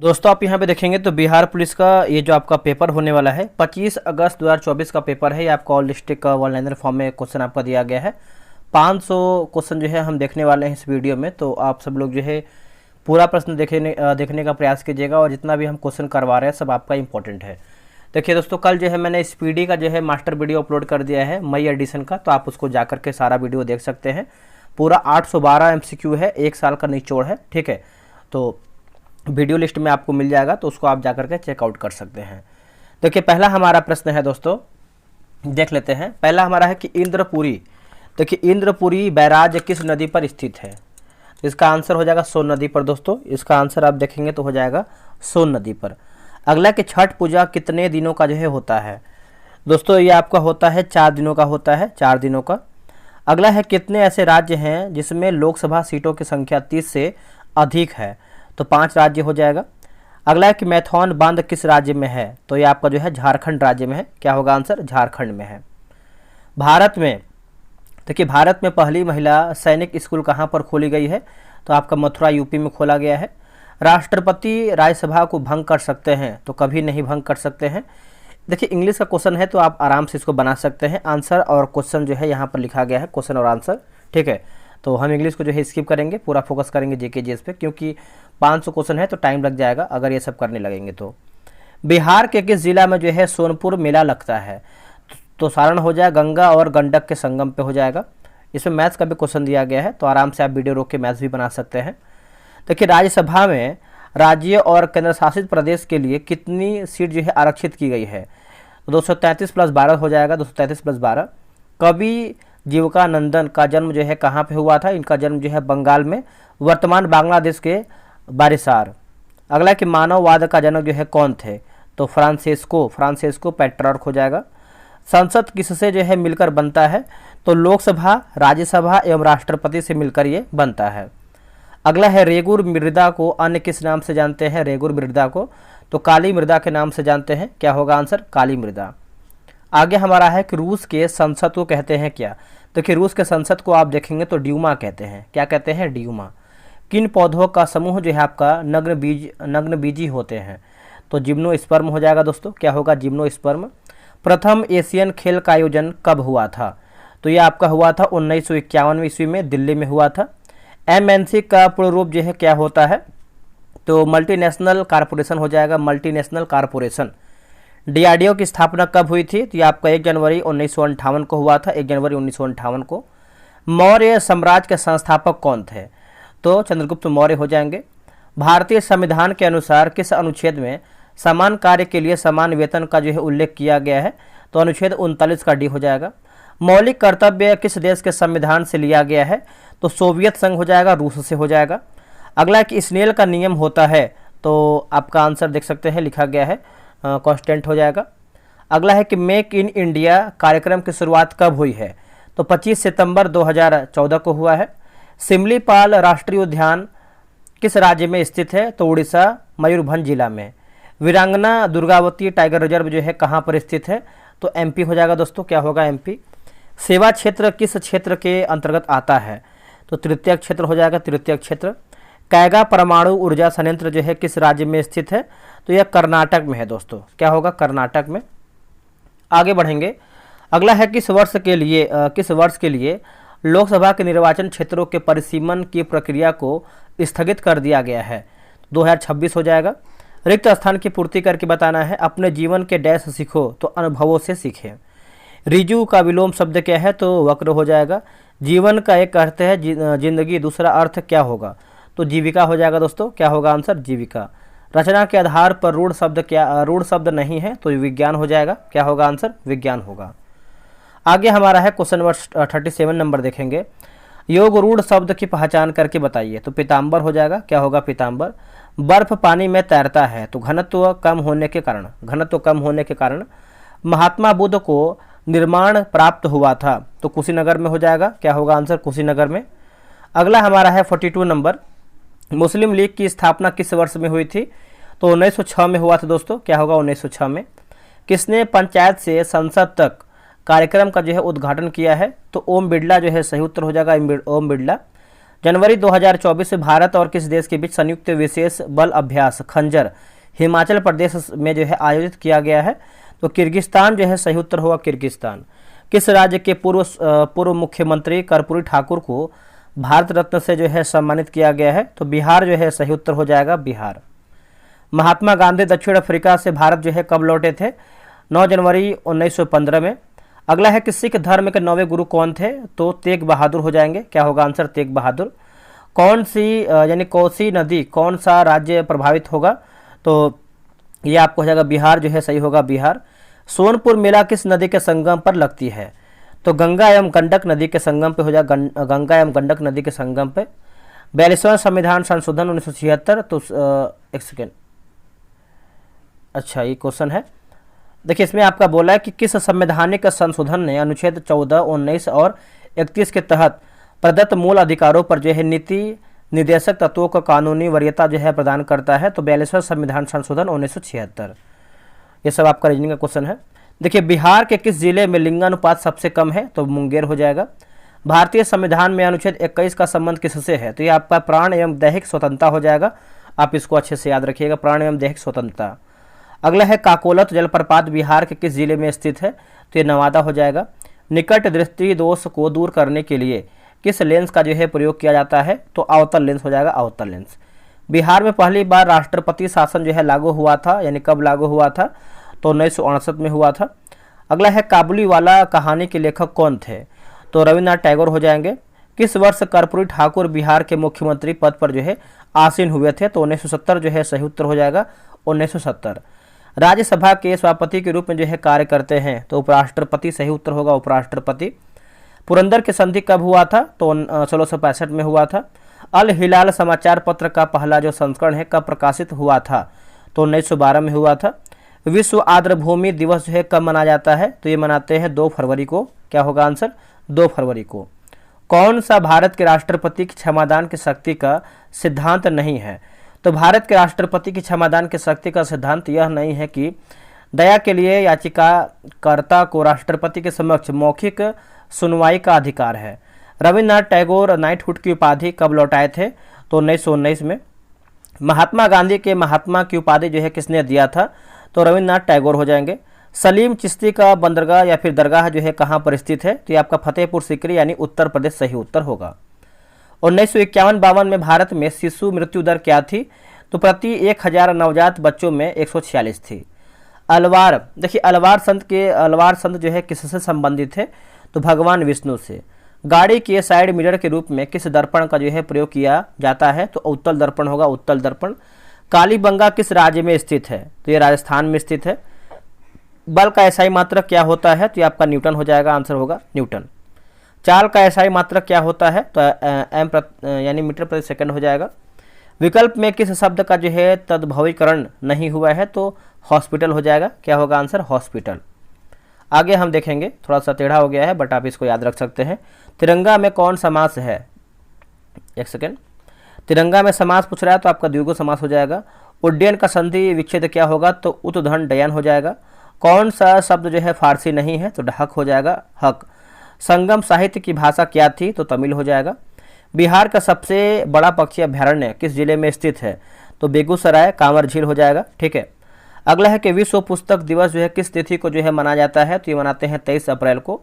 दोस्तों आप यहाँ पे देखेंगे तो बिहार पुलिस का ये जो आपका पेपर होने वाला है 25 अगस्त 2024 का पेपर है। ये आपका ऑल डिस्ट्रिक्ट का वन लाइनर फॉर्म में क्वेश्चन आपका दिया गया है। 500 क्वेश्चन जो है हम देखने वाले हैं इस वीडियो में, तो आप सब लोग जो है पूरा प्रश्न देखने का प्रयास कीजिएगा और जितना भी हम क्वेश्चन करवा रहे हैं सब आपका इंपॉर्टेंट है। देखिए दोस्तों, कल जो है मैंने स्पीडी का जो है मास्टर वीडियो अपलोड कर दिया है मई एडिशन का, तो आप उसको जा करके सारा वीडियो देख सकते हैं। पूरा 812 MCQ है, 1 साल का निचोड़ है, ठीक है। तो वीडियो लिस्ट में आपको मिल जाएगा, तो उसको आप जाकर के चेकआउट कर सकते हैं। देखिए पहला हमारा प्रश्न है दोस्तों, देख लेते हैं। पहला हमारा है कि इंद्रपुरी, देखिए इंद्रपुरी बैराज किस नदी पर स्थित है? इसका आंसर हो जाएगा सोन नदी पर दोस्तों। इसका आंसर आप देखेंगे तो हो जाएगा सोन नदी पर। अगला कि छठ पूजा कितने दिनों का जो है होता है? दोस्तों ये आपका होता है 4 दिनों का होता है, 4 दिनों का। अगला है कितने ऐसे राज्य हैं जिसमें लोकसभा सीटों की संख्या 30 से अधिक है? तो 5 राज्य हो जाएगा। अगला है कि मैथॉन बांध किस राज्य में है? तो ये आपका जो है झारखंड राज्य में है। क्या होगा आंसर? झारखंड में है। भारत में, देखिए भारत में पहली महिला सैनिक स्कूल कहाँ पर खोली गई है? तो आपका मथुरा यूपी में खोला गया है। राष्ट्रपति राज्यसभा को भंग कर सकते हैं? तो कभी नहीं भंग कर सकते हैं। देखिए इंग्लिश का क्वेश्चन है तो आप आराम से इसको बना सकते हैं। आंसर और क्वेश्चन जो है यहाँ पर लिखा गया है, क्वेश्चन और आंसर, ठीक है। तो हम इंग्लिश को जो है स्किप करेंगे, पूरा फोकस करेंगे जीके जीएस पे, क्योंकि 500 क्वेश्चन है तो टाइम लग जाएगा अगर ये सब करने लगेंगे तो। बिहार के किस जिला में जो है सोनपुर मेला लगता है? तो सारण हो जाएगा, गंगा और गंडक के संगम पे हो जाएगा। इसमें मैथ्स का भी क्वेश्चन दिया गया है, तो आराम से आप वीडियो रोक के मैथ्स भी बना सकते हैं। देखिए राज्यसभा में राज्य और केंद्र शासित प्रदेश के लिए कितनी सीट जो है आरक्षित की गई है? 233 + 12 हो जाएगा, 233 + 12। कवि जीविकानंदन का जन्म जो है कहाँ पे हुआ था? इनका जन्म जो है बंगाल में, वर्तमान बांग्लादेश के बारिसार। अगला कि मानववाद का जनक जो है कौन थे? तो फ्रांसिस्को पेट्रार्क हो जाएगा। संसद किससे जो है मिलकर बनता है? तो लोकसभा, राज्यसभा एवं राष्ट्रपति से मिलकर ये बनता है। अगला है रेगुर मृदा को अन्य किस नाम से जानते हैं? रेगुर मृदा को तो काली मृदा के नाम से जानते हैं। क्या होगा आंसर? काली मृदा। आगे हमारा है कि रूस के संसद को कहते हैं क्या? देखिए रूस के संसद को आप देखेंगे तो ड्यूमा कहते हैं। क्या कहते हैं? ड्यूमा। किन पौधों का समूह जो है आपका नग्न बीजी होते हैं? तो जिम्नोस्पर्म हो जाएगा दोस्तों। क्या होगा? जिम्नोस्पर्म। प्रथम एशियन खेल का आयोजन कब हुआ था? तो ये आपका हुआ था 1951 ईस्वी में, दिल्ली में हुआ था। MNC का पूर्ण रूप जो है क्या होता है? तो मल्टीनेशनल कारपोरेशन हो जाएगा, मल्टीनेशनल कारपोरेशन। DRDO की स्थापना कब हुई थी? तो ये आपका 1 जनवरी 1958 को हुआ था, 1 जनवरी 1958 को। मौर्य साम्राज्य के संस्थापक कौन थे? तो चंद्रगुप्त मौर्य हो जाएंगे। भारतीय संविधान के अनुसार किस अनुच्छेद में समान कार्य के लिए समान वेतन का जो है उल्लेख किया गया है? तो अनुच्छेद 39 का डी हो जाएगा। मौलिक कर्तव्य किस देश के संविधान से लिया गया है? तो सोवियत संघ हो जाएगा, रूस से हो जाएगा। अगला कि स्नेल का नियम होता है, तो आपका आंसर देख सकते हैं लिखा गया है, कांस्टेंट हो जाएगा। अगला है कि मेक इन इंडिया कार्यक्रम की शुरुआत कब हुई है? तो 25 सितंबर 2014 को हुआ है। सिमलीपाल राष्ट्रीय उद्यान किस राज्य में स्थित है? तो उड़ीसा, मयूरभंज जिला में। वीरांगना दुर्गावती टाइगर रिजर्व जो है कहाँ पर स्थित है? तो MP हो जाएगा दोस्तों। क्या होगा? MP। सेवा क्षेत्र किस क्षेत्र के अंतर्गत आता है? तो तृतीय क्षेत्र हो जाएगा, तृतीय क्षेत्र। कैगा परमाणु ऊर्जा संयंत्र जो है किस राज्य में स्थित है? तो यह कर्नाटक में है दोस्तों। क्या होगा? कर्नाटक में। आगे बढ़ेंगे। अगला है किस वर्ष के लिए लोकसभा के निर्वाचन क्षेत्रों के परिसीमन की प्रक्रिया को स्थगित कर दिया गया है? 2026 हो जाएगा। रिक्त स्थान की पूर्ति करके बताना है। अपने जीवन के डैश सीखो तो अनुभवों से सीखें। रिजु का विलोम शब्द क्या है? तो वक्र हो जाएगा। जीवन का एक अर्थ है जिंदगी, दूसरा अर्थ क्या होगा? तो जीविका हो जाएगा दोस्तों। क्या होगा आंसर? जीविका। रचना के आधार पर रूढ़ शब्द नहीं है, तो विज्ञान हो जाएगा। क्या होगा आंसर? विज्ञान होगा। आगे हमारा है क्वेश्चन नंबर 37 नंबर देखेंगे। योग रूढ़ शब्द की पहचान करके बताइए। तो पीताम्बर हो जाएगा। क्या होगा? पीताम्बर। बर्फ पानी में तैरता है, तो घनत्व कम होने के कारण महात्मा बुद्ध को निर्माण प्राप्त हुआ था? तो कुशीनगर में हो जाएगा। क्या होगा आंसर? कुशीनगर में। अगला हमारा है 42 नंबर। मुस्लिम लीग की स्थापना किस वर्ष में हुई थी? तो 1906 में हुआ था दोस्तों। क्या होगा? 1906 में। किसने पंचायत से संसद तक कार्यक्रम का जो है उद्घाटन किया है? तो ओम बिरला जो है सही उत्तर हो जाएगा, ओम बिरला। जनवरी 2024 में भारत और किस देश के बीच संयुक्त विशेष बल अभ्यास खंजर हिमाचल प्रदेश में जो है आयोजित किया गया है? तो किर्गिस्तान जो है सही उत्तर होगा, किर्गिस्तान। किस राज्य के पूर्व मुख्यमंत्री कर्पूरी ठाकुर को भारत रत्न से जो है सम्मानित किया गया है? तो बिहार जो है सही उत्तर हो जाएगा, बिहार। महात्मा गांधी दक्षिण अफ्रीका से भारत जो है कब लौटे थे? 9 जनवरी 1915 में। अगला है कि सिख धर्म के 9वें गुरु कौन थे? तो तेग बहादुर हो जाएंगे। क्या होगा आंसर? तेग बहादुर। कौन सी यानी कोसी नदी कौन सा राज्य प्रभावित होगा? तो ये आपको हो जाएगा बिहार जो है सही होगा, बिहार। सोनपुर मेला किस नदी के संगम पर लगती है? तो गंगा एवं गंडक नदी के संगम पे हो जाएगा, गंगा एवं गंडक नदी के संगम पे। 42वां संविधान संशोधन 1976। तो एक सेकेंड, अच्छा ये क्वेश्चन है, देखिए इसमें आपका बोला है कि किस संवैधानिक संशोधन ने अनुच्छेद 14, 19 और 31 के तहत प्रदत्त मूल अधिकारों पर जो है नीति निर्देशक तत्वों को कानूनी वरीयता जो है प्रदान करता है? तो 42वां संविधान संशोधन 1976। ये सब आपका रीजनिंग का क्वेश्चन है। देखिए बिहार के किस जिले में लिंगानुपात सबसे कम है? तो मुंगेर हो जाएगा। भारतीय संविधान में अनुच्छेद 21 का संबंध किससे है? तो ये आपका प्राण एवं दैहिक स्वतंत्रता हो जाएगा, आप इसको अच्छे से याद रखिएगा, प्राण एवं दैहिक स्वतंत्रता। अगला है काकोलत जलप्रपात बिहार के किस जिले में स्थित है? तो ये नवादा हो जाएगा। निकट दृष्टि दोष को दूर करने के लिए किस लेंस का जो है प्रयोग किया जाता है? तो अवतल लेंस हो जाएगा, अवतल लेंस। बिहार में पहली बार राष्ट्रपति शासन जो है लागू हुआ था, यानी कब लागू हुआ था? तो 1968 में हुआ था। अगला है काबुली वाला कहानी के लेखक कौन थे? तो रविन्द्रनाथ टैगोर हो जाएंगे। किस वर्ष कर्पूरी ठाकुर बिहार के मुख्यमंत्री पद पर जो है आसीन हुए थे? तो 1970 जो है सही उत्तर हो जाएगा, 1970। राज्यसभा के सभापति के रूप में जो है कार्य करते हैं? तो उपराष्ट्रपति सही उत्तर होगा, उपराष्ट्रपति। पुरंदर की संधि कब हुआ था? तो 1665 में हुआ था। अल हिलाल समाचार पत्र का पहला जो संस्करण है कब प्रकाशित हुआ था? तो 1912 में हुआ था। विश्व आर्द्रभूमि दिवस जो है कब मनाया जाता है? तो ये मनाते हैं 2 फरवरी को। क्या होगा आंसर? 2 फरवरी को। कौन सा भारत के राष्ट्रपति की क्षमादान की शक्ति का सिद्धांत नहीं है? तो भारत के राष्ट्रपति की क्षमादान की शक्ति का सिद्धांत यह नहीं है कि दया के लिए याचिकाकर्ता को राष्ट्रपति के समक्ष मौखिक सुनवाई का अधिकार है। रविन्द्रनाथ टैगोर नाइटहुड की उपाधि कब लौटाए थे? तो 1919 में। महात्मा गांधी के महात्मा की उपाधि जो है किसने दिया था? तो रविन्द्रनाथ टैगोर हो जाएंगे। सलीम चिश्ती का बंदरगाह या फिर दरगाह जो है कहाँ पर स्थित है? तो ये आपका फतेहपुर सीकरी यानी उत्तर प्रदेश सही उत्तर होगा। 1951-52 में भारत में शिशु मृत्यु दर क्या थी? तो प्रति 1000 नवजात बच्चों में 146 थी। अलवार, देखिए अलवार संत जो है किससे संबंधित है? तो भगवान विष्णु से। गाड़ी के साइड मिरर के रूप में किस दर्पण का जो है प्रयोग किया जाता है? तो उत्तल दर्पण होगा, उत्तल दर्पण। कालीबंगा किस राज्य में स्थित है? तो ये राजस्थान में स्थित है। बल का एसआई मात्रक क्या होता है? तो ये आपका न्यूटन हो जाएगा, आंसर होगा न्यूटन। चाल का एसआई मात्रक क्या होता है? तो यानी मीटर प्रति सेकंड हो जाएगा। विकल्प में किस शब्द का जो है तद्भवीकरण नहीं हुआ है? तो हॉस्पिटल हो जाएगा। क्या होगा आंसर? हॉस्पिटल। आगे हम देखेंगे, थोड़ा सा टेढ़ा हो गया है बट आप इसको याद रख सकते हैं। तिरंगा में कौन समास है? एक सेकेंड, तिरंगा में समास पूछ रहा है तो आपका द्विगु समास हो जाएगा। उड्डयन का संधि विच्छेद क्या होगा? तो उत्धन डयन हो जाएगा। कौन सा शब्द जो है फारसी नहीं है? तो ढक हो जाएगा, हक। संगम साहित्य की भाषा क्या थी? तो तमिल हो जाएगा। बिहार का सबसे बड़ा पक्षी अभ्यारण्य किस जिले में स्थित है? तो बेगूसराय, कांवर झील हो जाएगा, ठीक है। अगला है कि विश्व पुस्तक दिवस जो है किस तिथि को जो है मनाया जाता है? तो ये मनाते हैं 23 अप्रैल को।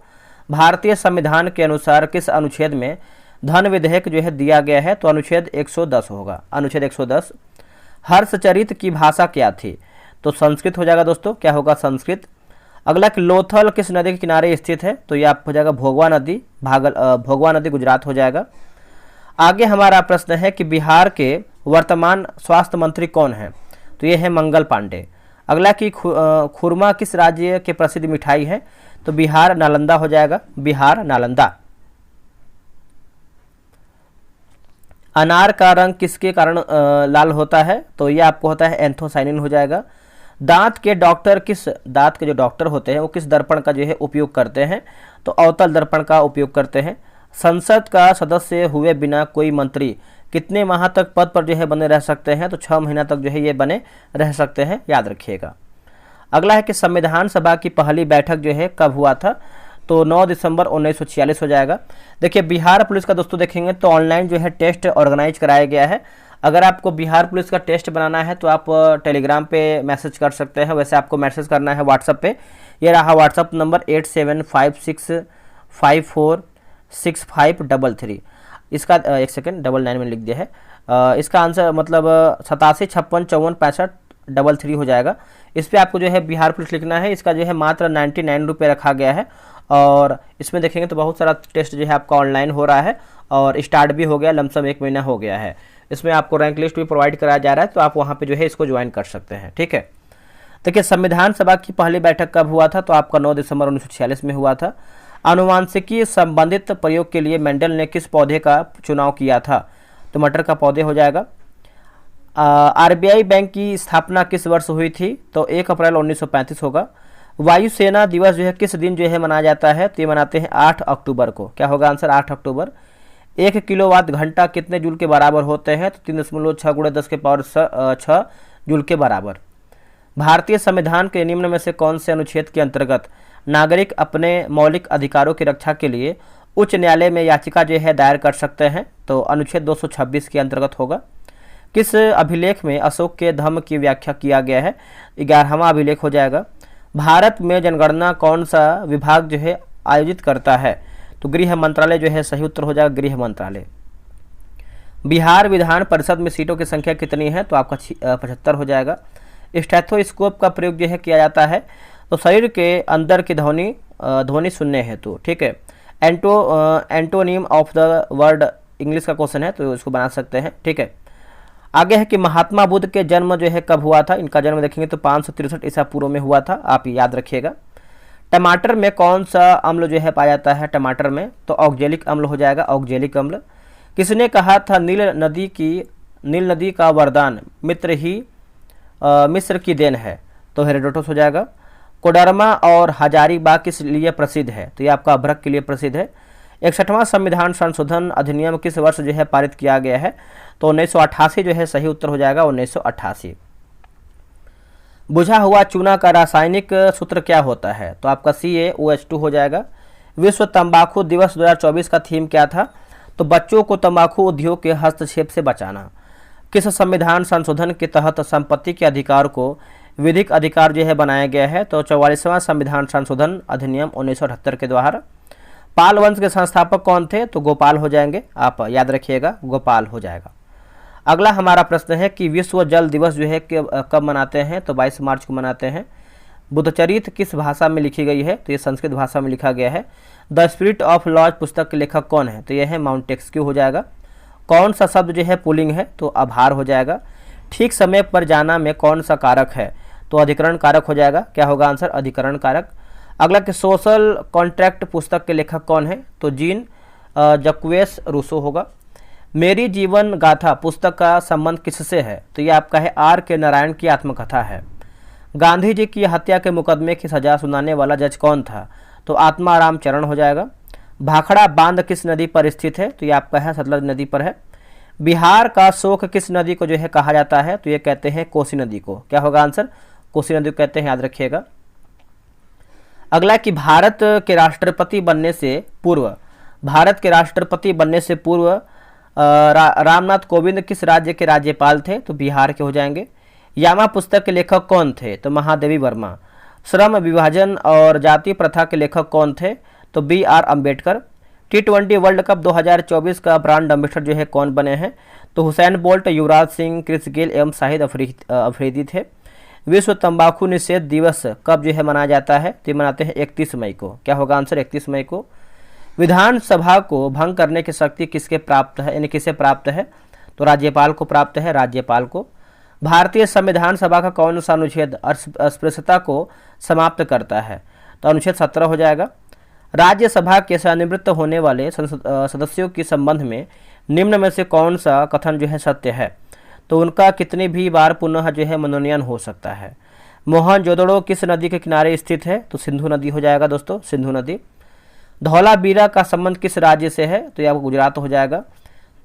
भारतीय संविधान के अनुसार किस अनुच्छेद में धन विधेयक जो है दिया गया है? तो अनुच्छेद 110 होगा, अनुच्छेद 110। हर्षचरित की भाषा क्या थी? तो संस्कृत हो जाएगा दोस्तों। क्या होगा? संस्कृत। अगला कि लोथल किस नदी के किनारे स्थित है? तो ये आप हो जाएगा भोगवा नदी, भोगवा नदी गुजरात हो जाएगा। आगे हमारा प्रश्न है कि बिहार के वर्तमान स्वास्थ्य मंत्री कौन है? तो ये है मंगल पांडे। अगला कि खुरमा किस राज्य के प्रसिद्ध मिठाई है? तो बिहार नालंदा हो जाएगा, बिहार नालंदा। अनार का रंग किसके कारण लाल होता है? तो ये आपको होता है एंथोसाइनिन हो जाएगा। दांत के जो डॉक्टर होते हैं वो किस दर्पण का जो है उपयोग करते हैं? तो अवतल दर्पण का उपयोग करते हैं। संसद का सदस्य हुए बिना कोई मंत्री कितने माह तक पद पर जो है बने रह सकते हैं? तो 6 महीना तक जो है ये बने रह सकते हैं, याद रखिएगा। अगला है कि संविधान सभा की पहली बैठक जो है कब हुआ था? तो 9 दिसंबर 1946 हो जाएगा। देखिए बिहार पुलिस का दोस्तों देखेंगे तो ऑनलाइन जो है टेस्ट ऑर्गेनाइज कराया गया है। अगर आपको बिहार पुलिस का टेस्ट बनाना है तो आप टेलीग्राम पे मैसेज कर सकते हैं, वैसे आपको मैसेज करना है व्हाट्सअप पे। ये रहा व्हाट्सअप नंबर 8756546533। इसका एक सेकेंड 99 में लिख दिया है। इसका आंसर मतलब 8756546533 हो जाएगा। इस पर आपको जो है बिहार पुलिस लिखना है। इसका जो है मात्र 99 रुपये रखा गया है और इसमें देखेंगे तो बहुत सारा टेस्ट जो है आपका ऑनलाइन हो रहा है और स्टार्ट भी हो गया, लमसम 1 महीना हो गया है। इसमें आपको रैंक लिस्ट भी प्रोवाइड कराया जा रहा है, तो आप वहाँ पे जो है इसको ज्वाइन कर सकते हैं। ठीक है, देखिए संविधान सभा की पहली बैठक कब हुआ था, तो आपका 9 दिसंबर 1946 में हुआ था। आनुवांशिकी संबंधित प्रयोग के लिए मेंडल ने किस पौधे का चुनाव किया था, तो मटर का पौधे हो जाएगा। आरबीआई बैंक की स्थापना किस वर्ष हुई थी, तो 1 अप्रैल 1935 होगा। वायुसेना दिवस जो है किस दिन जो है मनाया जाता है, तो ये मनाते हैं 8 अक्टूबर को। क्या होगा आंसर, 8 अक्टूबर। 1 किलोवाट घंटा कितने जूल के बराबर होते हैं, तो 3.6 × 10⁶ जूल के बराबर। भारतीय संविधान के निम्न में से कौन से अनुच्छेद के अंतर्गत नागरिक अपने मौलिक अधिकारों की रक्षा के लिए उच्च न्यायालय में याचिका जो है दायर कर सकते हैं, तो अनुच्छेद 226 के अंतर्गत होगा। किस अभिलेख में अशोक के धम्म की व्याख्या किया गया है, 11वां अभिलेख हो जाएगा। भारत में जनगणना कौन सा विभाग जो है आयोजित करता है, तो गृह मंत्रालय जो है सही उत्तर हो जाएगा, गृह मंत्रालय। बिहार विधान परिषद में सीटों की संख्या कितनी है, तो आपका 75 हो जाएगा। स्टेथोस्कोप का प्रयोग जो है किया जाता है तो शरीर के अंदर की ध्वनि सुनने हेतु। ठीक है, antonym of the word English का क्वेश्चन है तो इसको बना सकते हैं। ठीक है, आगे है कि महात्मा बुद्ध के जन्म जो है कब हुआ था, इनका जन्म देखेंगे तो 563 ईसा पूर्व में हुआ था, आप याद रखिएगा। टमाटर में कौन सा अम्ल जो है पाया जाता है, टमाटर में तो ऑक्जेलिक अम्ल हो जाएगा, ऑक्जेलिक अम्ल। किसने कहा था नील नदी का वरदान मिस्र की देन है, तो हेरोडोटस हो जाएगा। कोडरमा और हजारीबाग किस लिए प्रसिद्ध है, तो ये आपका अभ्रक के लिए प्रसिद्ध है। 61वां संविधान संशोधन अधिनियम किस वर्ष जो है पारित किया गया है, तो 1988 जो है सही उत्तर हो जाएगा, 1988। बुझा हुआ चूना का रासायनिक सूत्र क्या होता है, तो आपका CaOH2 हो जाएगा। विश्व तंबाकू दिवस 2024 का थीम क्या था, तो बच्चों को तंबाकू उद्योग के हस्तक्षेप से बचाना। किस संविधान संशोधन के तहत संपत्ति के अधिकार को विधिक अधिकार जो है बनाया गया है, तो 44वां संविधान संशोधन अधिनियम 1978 के द्वारा। पाल वंश के संस्थापक कौन थे, तो गोपाल हो जाएंगे, आप याद रखिएगा, गोपाल हो जाएगा। अगला हमारा प्रश्न है कि विश्व जल दिवस जो है कब मनाते हैं, तो 22 मार्च को मनाते हैं। बुद्धचरित किस भाषा में लिखी गई है, तो ये संस्कृत भाषा में लिखा गया है। द स्पिरिट ऑफ लॉज पुस्तक के लेखक कौन है, तो यह है माउंटेस्क्यू हो जाएगा। कौन सा शब्द जो है पुल्लिंग है, तो आभार हो जाएगा। ठीक समय पर जाना में कौन सा कारक है, तो अधिकरण कारक हो जाएगा। क्या होगा आंसर, अधिकरण कारक। अगला कि सोशल कॉन्ट्रैक्ट पुस्तक के लेखक कौन है, तो जीन जक्वेस रूसो होगा। मेरी जीवन गाथा पुस्तक का संबंध किससे है, तो ये आपका है R.K. नारायण की आत्मकथा है। गांधी जी की हत्या के मुकदमे की सजा सुनाने वाला जज कौन था, तो आत्माराम चरण हो जाएगा। भाखड़ा बांध किस नदी पर स्थित है, तो ये आपका है सतलज नदी पर है। बिहार का शोक किस नदी को जो है कहा जाता है, तो ये कहते हैं कोसी नदी को। क्या होगा आंसर, कोसी नदी को कहते हैं, याद रखिएगा। अगला कि भारत के राष्ट्रपति बनने से पूर्व रामनाथ कोविंद किस राज्य के राज्यपाल थे, तो बिहार के हो जाएंगे। यामा पुस्तक के लेखक कौन थे, तो महादेवी वर्मा। श्रम विभाजन और जाति प्रथा के लेखक कौन थे, तो B.R. Ambedkar. T20 world cup 2024 का ब्रांड एम्बेसडर जो है कौन बने हैं, तो Usain Bolt, Yuvraj Singh, Chris Gayle एवं शाहिद अफरीदी थे। विश्व तंबाकू निषेध दिवस कब जो है मनाया जाता है, तो मनाते हैं 31 मई को। क्या होगा आंसर, 31 मई को। विधानसभा को भंग करने की शक्ति किसके प्राप्त है, यानी किसे प्राप्त है, तो राज्यपाल को प्राप्त है, राज्यपाल को। भारतीय संविधान सभा का कौन सा अनुच्छेद अस्पृश्यता को समाप्त करता है, तो अनुच्छेद 17 हो जाएगा। राज्यसभा के सेवानिवृत्त होने वाले सदस्यों के संबंध में निम्न में से कौन सा कथन जो है सत्य है, तो उनका कितनी भी बार पुनः जो है मनोनयन हो सकता है। मोहनजोदड़ो किस नदी के किनारे स्थित है, तो सिंधु नदी हो जाएगा दोस्तों, सिंधु नदी। धौलावीरा का संबंध किस राज्य से है, तो यह आपको गुजरात हो जाएगा।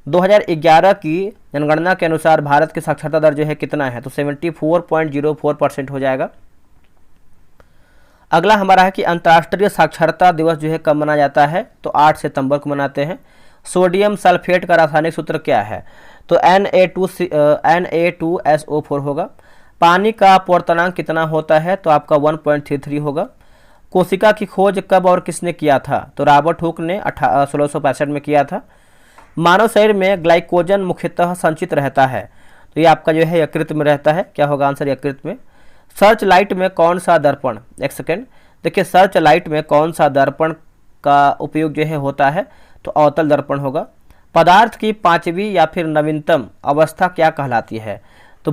2011 की जनगणना के अनुसार भारत की साक्षरता दर जो है कितना है, तो 74.04% हो जाएगा। अगला हमारा है कि अंतर्राष्ट्रीय साक्षरता दिवस जो है कब मनाया जाता है, तो 8 सितंबर को मनाते हैं। सोडियम सल्फेट का रासायनिक सूत्र क्या है, तो Na2SO4 होगा। पानी का अपवर्तनांक कितना होता है, तो आपका 1.33 होगा। कोशिका की खोज कब और किसने किया था, तो रॉबर्ट हुक ने 1665 में किया था। मानव शरीर में ग्लाइकोजन मुख्यतः संचित रहता है, तो ये आपका जो है यकृत में रहता है। क्या होगा आंसर, यकृत में। सर्च लाइट में कौन सा दर्पण, एक सेकेंड, देखिए सर्च लाइट में कौन सा दर्पण का उपयोग जो है होता है, तो अवतल दर्पण होगा। पदार्थ की पांचवी या फिर नवीनतम अवस्था क्या कहलाती है, तो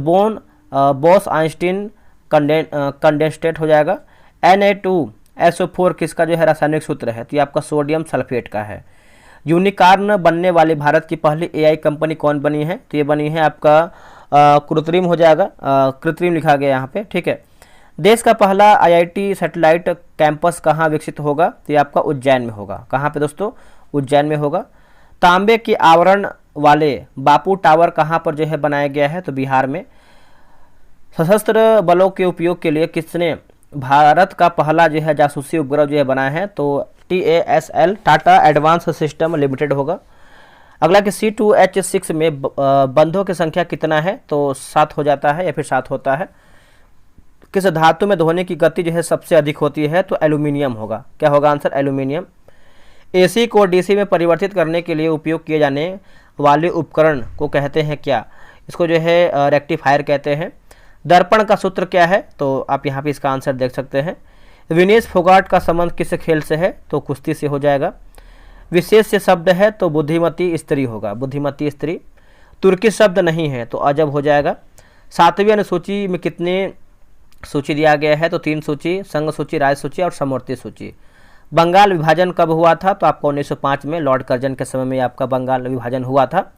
बोस आइंस्टीन कंडेंसेट हो जाएगा। Na2SO4 किसका जो है रासायनिक सूत्र है, तो ये आपका सोडियम सल्फेट का है। यूनिकॉर्न बनने वाली भारत की पहली AI कंपनी कौन बनी है, तो ये बनी है आपका कृत्रिम हो जाएगा, कृत्रिम लिखा गया यहाँ पे, ठीक है। देश का पहला IIT सैटेलाइट कैंपस कहाँ विकसित होगा, तो ये आपका उज्जैन में होगा। कहाँ पे दोस्तों, उज्जैन में होगा। तांबे के आवरण वाले बापू टावर कहाँ पर जो है बनाया गया है, तो बिहार में। सशस्त्र बलों के उपयोग के लिए किसने भारत का पहला जो है जासूसी उपग्रह जो है बनाया है, तो TASL Tata advance system limited होगा। अगला कि C2H6 में बंधों की संख्या कितना है, तो 7 हो जाता है या फिर 7 होता है। किस धातु में धोने की गति जो है सबसे अधिक होती है, तो एल्यूमिनियम होगा। क्या होगा आंसर, एल्यूमिनियम। AC को DC में परिवर्तित करने के लिए उपयोग किए जाने वाले उपकरण को कहते हैं क्या, इसको जो है रेक्टिफायर कहते हैं। दर्पण का सूत्र क्या है, तो आप यहाँ पे इसका आंसर देख सकते हैं। विनेश फोगाट का संबंध किस खेल से है, तो कुश्ती से हो जाएगा। विशेष से शब्द है, तो बुद्धिमती स्त्री होगा, बुद्धिमती स्त्री। तुर्की शब्द नहीं है, तो अजब हो जाएगा। 7वीं अनुसूची में कितने सूची दिया गया है, तो 3 सूची, संघ सूची, राज सूची और समवर्ती सूची। बंगाल विभाजन कब हुआ था, तो आपका 1905 में लॉर्ड कर्जन के समय में आपका बंगाल विभाजन हुआ था।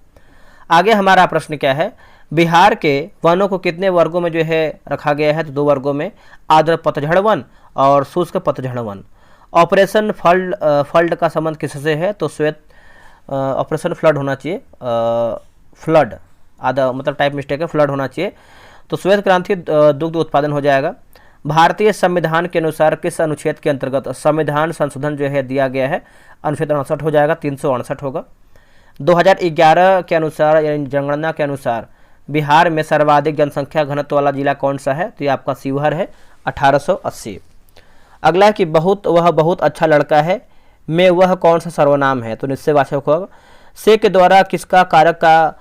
आगे हमारा प्रश्न क्या है, बिहार के वनों को कितने वर्गों में जो है रखा गया है, तो 2 वर्गों में, आर्द्र पतझड़ वन और शुष्क पतझड़ वन। ऑपरेशन फ्लड का संबंध किससे है, तो श्वेत, ऑपरेशन फ्लड होना चाहिए, फ्लड आधा मतलब टाइप मिस्टेक है, फ्लड होना चाहिए। तो श्वेत क्रांति दुग्ध उत्पादन हो जाएगा। भारतीय संविधान के अनुसार किस अनुच्छेद के अंतर्गत संविधान संशोधन जो है दिया गया है, अनुच्छेद 69 हो जाएगा, 368 होगा। 2011 के अनुसार यानी जनगणना के अनुसार बिहार में सर्वाधिक जनसंख्या घनत्व वाला जिला कौन सा है, तो ये आपका शिवहर है, 1880। अगला है कि वह बहुत अच्छा लड़का है में वह कौन सा सर्वनाम है, तो निश्चयवाचक होगा। से के द्वारा किसका कारक का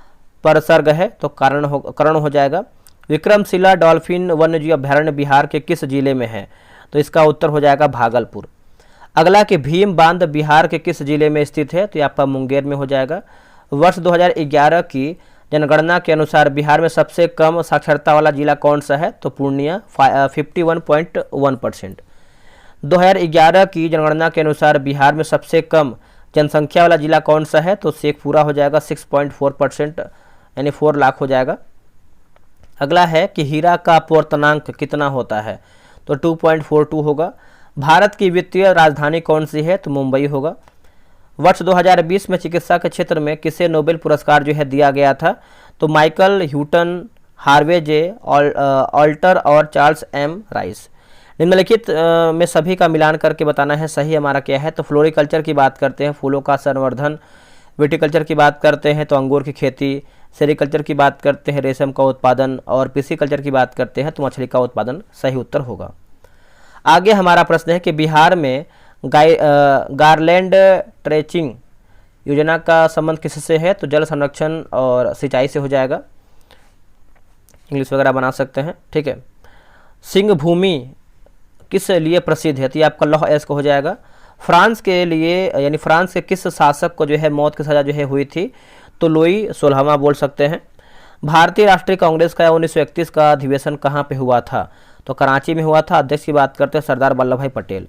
परसर्ग है, तो करण हो जाएगा। विक्रमशिला डॉल्फिन वन्यजीव अभ्यारण्य बिहार के किस जिले में है, तो इसका उत्तर हो जाएगा भागलपुर। अगला कि भीम बांध बिहार के किस जिले में स्थित है, तो ये आपका मुंगेर में हो जाएगा। वर्ष 2011 की जनगणना के अनुसार बिहार में सबसे कम साक्षरता वाला जिला कौन सा है, तो पूर्णिया, 51.1%। 2011 की जनगणना के अनुसार बिहार में सबसे कम जनसंख्या वाला जिला कौन सा है, तो शेखपुरा हो जाएगा, 6.4% यानी 4 लाख हो जाएगा। अगला है कि हीरा का अपवर्तनांक कितना होता है, तो 2.42 होगा। भारत की वित्तीय राजधानी कौन सी है, तो मुंबई होगा। वर्ष 2020 में चिकित्सा के क्षेत्र में किसे नोबेल पुरस्कार जो है दिया गया था, तो माइकल ह्यूटन, हार्वे जे ऑल्टर और चार्ल्स एम राइस। निम्नलिखित में सभी का मिलान करके बताना है सही हमारा क्या है, तो फ्लोरिकल्चर की बात करते हैं, फूलों का संवर्धन। विटिकल्चर की बात करते हैं, तो अंगूर की खेती। सेरिकल्चर की बात करते हैं, रेशम का उत्पादन। और पिसिकल्चर की बात करते हैं, तो मछली का उत्पादन सही उत्तर होगा। आगे हमारा प्रश्न है कि बिहार में गारलैंड ट्रेचिंग योजना का संबंध किससे है, तो जल संरक्षण और सिंचाई से हो जाएगा, इंग्लिश वगैरह बना सकते हैं, ठीक है। सिंह भूमि किस लिए प्रसिद्ध है, तो ये आपका लौह एस्क हो जाएगा। फ्रांस के लिए यानी फ्रांस के किस शासक को जो है मौत की सज़ा जो है हुई थी, तो लुई 16वां बोल सकते हैं। भारतीय राष्ट्रीय कांग्रेस का 1931 का अधिवेशन कहाँ पे हुआ था, तो कराची में हुआ था। अध्यक्ष की बात करते हैं सरदार वल्लभ भाई पटेल।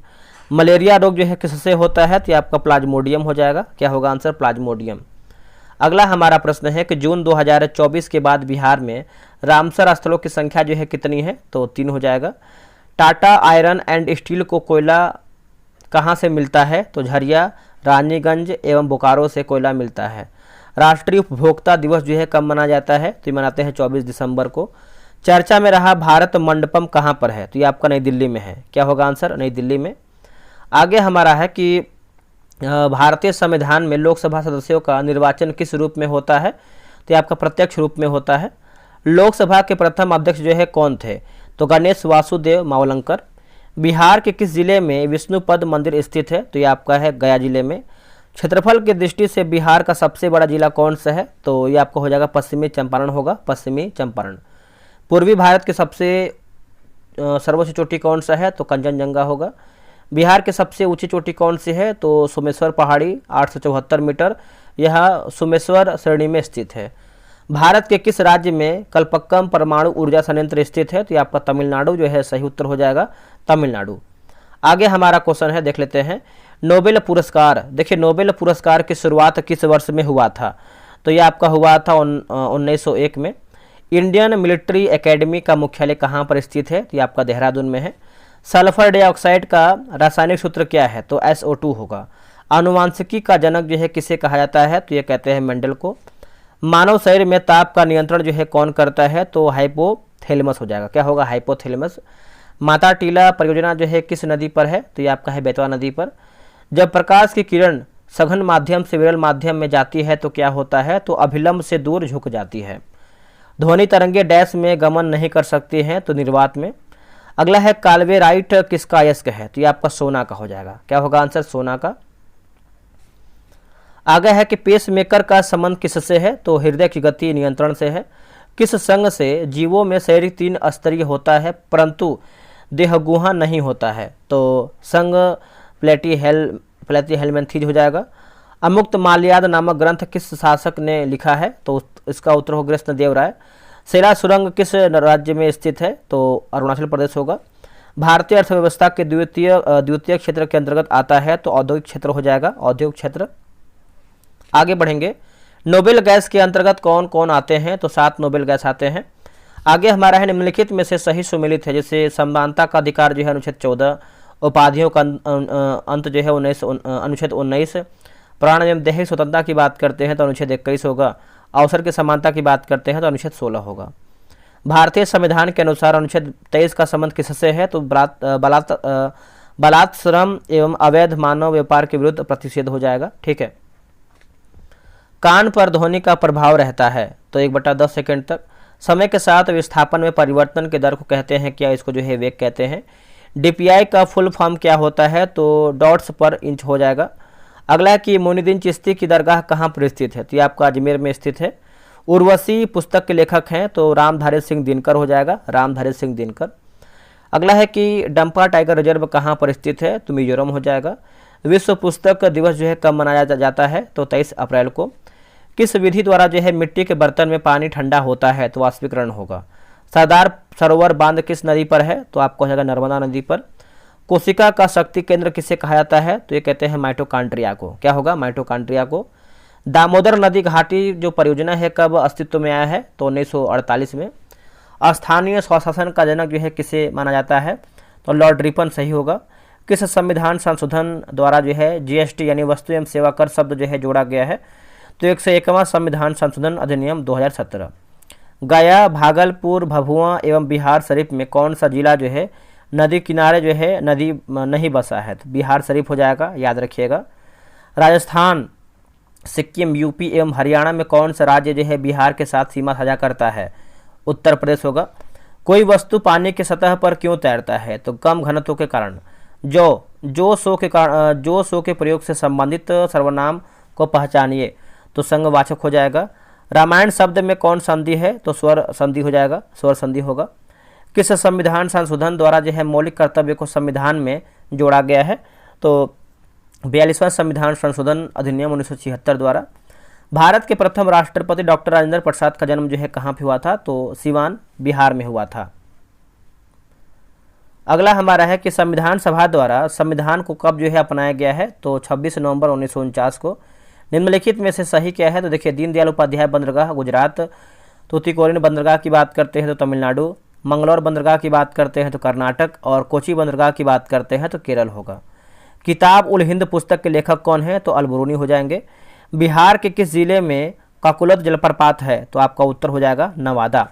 मलेरिया रोग जो है किससे होता है, तो ये आपका प्लाज्मोडियम हो जाएगा। क्या होगा आंसर, प्लाज्मोडियम। अगला हमारा प्रश्न है कि जून 2024 के बाद बिहार में रामसर स्थलों की संख्या जो है कितनी है, तो 3 हो जाएगा। टाटा आयरन एंड स्टील को कोयला कहाँ से मिलता है, तो झरिया, रानीगंज एवं बोकारो से कोयला मिलता है। राष्ट्रीय उपभोक्ता दिवस जो है कब मनाया जाता है, तो ये मनाते हैं 24 दिसंबर को। चर्चा में रहा भारत मंडपम कहाँ पर है? तो ये आपका नई दिल्ली में है। क्या होगा आंसर? नई दिल्ली में। आगे हमारा है कि भारतीय संविधान में लोकसभा सदस्यों का निर्वाचन किस रूप में होता है? तो ये आपका प्रत्यक्ष रूप में होता है। लोकसभा के प्रथम अध्यक्ष जो है कौन थे? तो गणेश वासुदेव मावलंकर। बिहार के किस जिले में विष्णुपद मंदिर स्थित है? तो ये आपका है गया जिले में। क्षेत्रफल की दृष्टि से बिहार का सबसे बड़ा जिला कौन सा है? तो ये आपका हो जाएगा पश्चिमी चंपारण होगा, पश्चिमी चंपारण। पूर्वी भारत के सबसे सर्वोच्च चोटी कौन सा है? तो कंचनजंगा होगा। बिहार की सबसे ऊंची चोटी कौन सी है? तो सोमेश्वर पहाड़ी 874 मीटर, यह सोमेश्वर श्रेणी में स्थित है। भारत के किस राज्य में कल्पक्कम परमाणु ऊर्जा संयंत्र स्थित है? तो ये आपका तमिलनाडु जो है सही उत्तर हो जाएगा, तमिलनाडु। आगे हमारा क्वेश्चन है, देख लेते हैं। नोबेल पुरस्कार, देखिए नोबेल पुरस्कार की शुरुआत किस वर्ष में हुआ था? तो ये आपका हुआ था 1901 में। इंडियन मिलिट्री एकेडमी का मुख्यालय कहाँ पर स्थित है? तो ये आपका देहरादून में है। सल्फर डाइऑक्साइड का रासायनिक सूत्र क्या है? तो SO2 होगा। आनुवांशिकी का जनक जो है किसे कहा जाता है? तो ये कहते हैं मेंडल को। मानव शरीर में ताप का नियंत्रण जो है कौन करता है? तो हाइपोथैलेमस हो जाएगा। क्या होगा? हाइपोथैलेमस। माता टीला परियोजना जो है किस नदी पर है? तो ये आपका है बेतवा नदी पर। जब प्रकाश की किरण सघन माध्यम से विरल माध्यम में जाती है तो क्या होता है? तो अभिलंब से दूर झुक जाती है। ध्वनि तरंगे डैश में गमन नहीं कर सकती हैं, तो निर्वात में। अगला है काल्वेराइट किसका अयस्क है? तो ये आपका सोना का हो जाएगा। क्या होगा आंसर? सोना का। आगे है कि पेसमेकर का संबंध किससे है? तो हृदय की गति नियंत्रण से है। किस संघ से जीवों में शरीर 3 स्तरीय होता है परंतु देहगुहा नहीं होता है? तो संघ प्लेटीहेल्मिन्थीज हो जाएगा। अमुक्त माल्याद नामक ग्रंथ किस शासक ने लिखा है? तो इसका उत्तर हो कृष्णदेव राय। सेला सुरंग किस राज्य में स्थित है? तो अरुणाचल प्रदेश होगा। भारतीय अर्थव्यवस्था के द्वितीय क्षेत्र के अंतर्गत आता है, तो औद्योगिक क्षेत्र हो जाएगा, औद्योगिक क्षेत्र। आगे बढ़ेंगे। नोबेल गैस के अंतर्गत कौन कौन आते हैं? तो 7 नोबेल गैस आते हैं। आगे हमारा है निम्नलिखित में से सही सुमेलित है, जैसे समानता का अधिकार जो है अनुच्छेद 14, उपाधियों का अंत जो है अनुच्छेद 19, प्राण एवं दैहिक स्वतंत्रता की बात करते हैं तो अनुच्छेद 21 होगा। अवसर की समानता की बात करते हैं तो अनुच्छेद 16 होगा। भारतीय संविधान के अनुसार अनुच्छेद 23 का संबंध किससे है? तो बलात्श्रम एवं अवैध मानव व्यापार के विरुद्ध प्रतिषेध हो जाएगा। ठीक है। कान पर ध्वनि का प्रभाव रहता है तो 1/10 सेकंड तक। समय के साथ विस्थापन में परिवर्तन के दर को कहते हैं क्या? इसको जो है वेग कहते हैं। DPI का फुल फॉर्म क्या होता है? तो डॉट्स पर इंच हो जाएगा। अगला कि मोइनुद्दीन चिश्ती की दरगाह कहाँ पर स्थित है? तो ये आपका अजमेर में स्थित है। उर्वशी पुस्तक के लेखक हैं तो रामधारी सिंह दिनकर हो जाएगा, रामधारी सिंह दिनकर। अगला है कि डंपा टाइगर रिजर्व कहाँ पर स्थित है? तो मिजोरम हो जाएगा। विश्व पुस्तक दिवस जो है कब मनाया जाता है? तो 23 अप्रैल को। किस विधि द्वारा जो है मिट्टी के बर्तन में पानी ठंडा होता है? तो वाष्पीकरण होगा। सरदार सरोवर बांध किस नदी पर है? तो आपको हो जाएगा नर्मदा नदी पर। कोशिका का शक्ति केंद्र किसे कहा जाता है? तो ये कहते हैं माइटोकॉन्ड्रिया को। क्या होगा? माइटोकॉन्ड्रिया को। दामोदर नदी घाटी जो परियोजना है कब अस्तित्व में आया है? तो 1948 में। स्थानीय स्वशासन का जनक जो है किसे माना जाता है? तो लॉर्ड रिपन सही होगा। किस संविधान संशोधन द्वारा जो है GST यानी वस्तु एवं सेवा कर शब्द जो है जोड़ा गया है? तो 101वां संविधान संशोधन अधिनियम 2017। गया, भागलपुर, भभुआ एवं बिहार शरीफ में कौन सा जिला जो है नदी किनारे जो है नदी नहीं बसा है? तो बिहार शरीफ हो जाएगा, याद रखिएगा। राजस्थान, सिक्किम, यूपी एवं हरियाणा में कौन सा राज्य जो है बिहार के साथ सीमा साझा करता है? उत्तर प्रदेश होगा। कोई वस्तु पानी की सतह पर क्यों तैरता है? तो कम घनत्व के कारण। जो सो के प्रयोग से संबंधित सर्वनाम को पहचानिए, तो संघवाचक हो जाएगा। रामायण शब्द में कौन संधि है? तो स्वर संधि हो जाएगा, स्वर संधि होगा। किस संविधान संशोधन द्वारा जो है मौलिक कर्तव्य को संविधान में जोड़ा गया है? तो 42वां संविधान संशोधन अधिनियम 1976 द्वारा। भारत के प्रथम राष्ट्रपति डॉक्टर राजेंद्र प्रसाद का जन्म जो है कहाँ पे हुआ था? तो सिवान, बिहार में हुआ था। अगला हमारा है कि संविधान सभा द्वारा संविधान को कब जो है अपनाया गया है? तो 26 नवंबर 1949 को। निम्नलिखित में से सही क्या है? तो देखिए दीनदयाल उपाध्याय बंदरगाह गुजरात, तूतीकोरिन बंदरगाह की बात करते हैं तो तमिलनाडु, मंगलौर बंदरगाह की बात करते हैं तो कर्नाटक, और कोची बंदरगाह की बात करते हैं तो केरल होगा। किताब उल हिंद पुस्तक के लेखक कौन है? तो अलबरूनी हो जाएंगे। बिहार के किस जिले में काकुलत जलप्रपात है? तो आपका उत्तर हो जाएगा नवादा।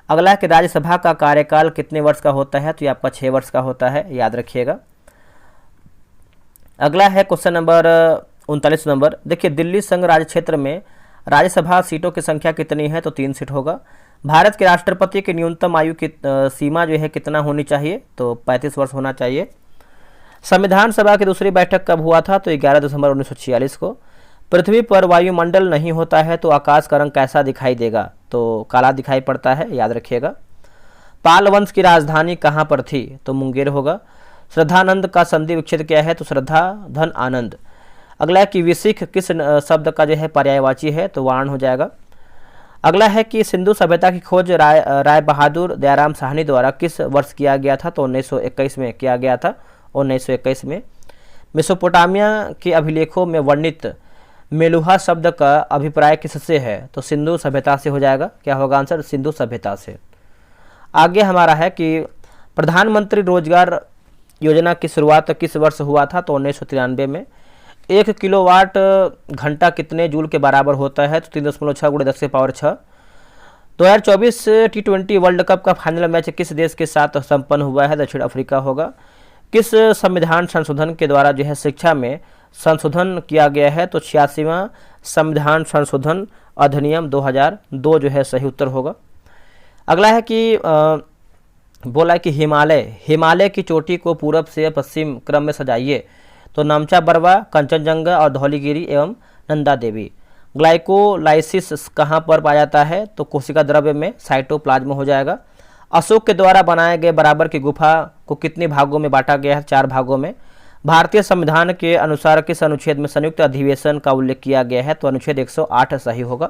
अगला है कि राज्यसभा का कार्यकाल कितने वर्ष का होता है, तो ये आपका 6 वर्ष का होता है, याद रखिएगा। अगला है क्वेश्चन नंबर 39 नंबर। देखिए दिल्ली संघ राज्य क्षेत्र में राज्यसभा सीटों की संख्या कितनी है, तो 3 सीट होगा। भारत के राष्ट्रपति की न्यूनतम आयु की सीमा जो है कितना होनी चाहिए, तो 35 वर्ष होना चाहिए। संविधान सभा की दूसरी बैठक कब हुआ था, तो 11 दिसंबर 1946 को। पृथ्वी पर वायुमंडल नहीं होता है तो आकाश का रंग कैसा दिखाई देगा, तो काला दिखाई पड़ता है, याद रखिएगा। पाल वंश की राजधानी कहाँ पर थी, तो मुंगेर होगा। श्रद्धानंद का संधि विच्छेद क्या है, तो श्रद्धा धन आनंद। अगला है कि विसिख किस शब्द का जो है पर्यायवाची है, तो वाण हो जाएगा। अगला है कि सिंधु सभ्यता की खोज राय बहादुर दयाराम साहनी द्वारा किस वर्ष किया गया था, तो 1921 में किया गया था, 1921 में। मेसोपोटामिया के अभिलेखों में वर्णित मेलुहा शब्द का अभिप्राय किससे है, तो सिंधु सभ्यता से हो जाएगा। क्या होगा आंसर, सिंधु सभ्यता से। आगे हमारा है कि प्रधानमंत्री रोजगार योजना की शुरुआत किस वर्ष हुआ था, तो 1993 में। 1 किलोवाट घंटा कितने जूल के बराबर होता है, तो 3.6 × 10⁶। 2024 T20 वर्ल्ड कप का फाइनल मैच किस देश के साथ संपन्न हुआ है, दक्षिण अफ्रीका होगा। किस संविधान संशोधन के द्वारा जो है शिक्षा में संशोधन किया गया है, तो 86वां संविधान संशोधन अधिनियम 2002 जो है सही उत्तर होगा। अगला है कि बोला कि हिमालय की चोटी को पूरब से पश्चिम क्रम में सजाइए, तो नामचा बरवा, कंचनजंगा और धौलीगिरी एवं नंदा देवी। ग्लाइकोलाइसिस कहाँ पर पाया जाता है, तो कोशिका द्रव्य में, साइटोप्लाज्म हो जाएगा। अशोक के द्वारा बनाए गए बराबर की गुफा को कितने भागों में बांटा गया है, 4 भागों में। भारतीय संविधान के अनुसार किस अनुच्छेद में संयुक्त अधिवेशन का उल्लेख किया गया है, तो अनुच्छेद 108 सही होगा।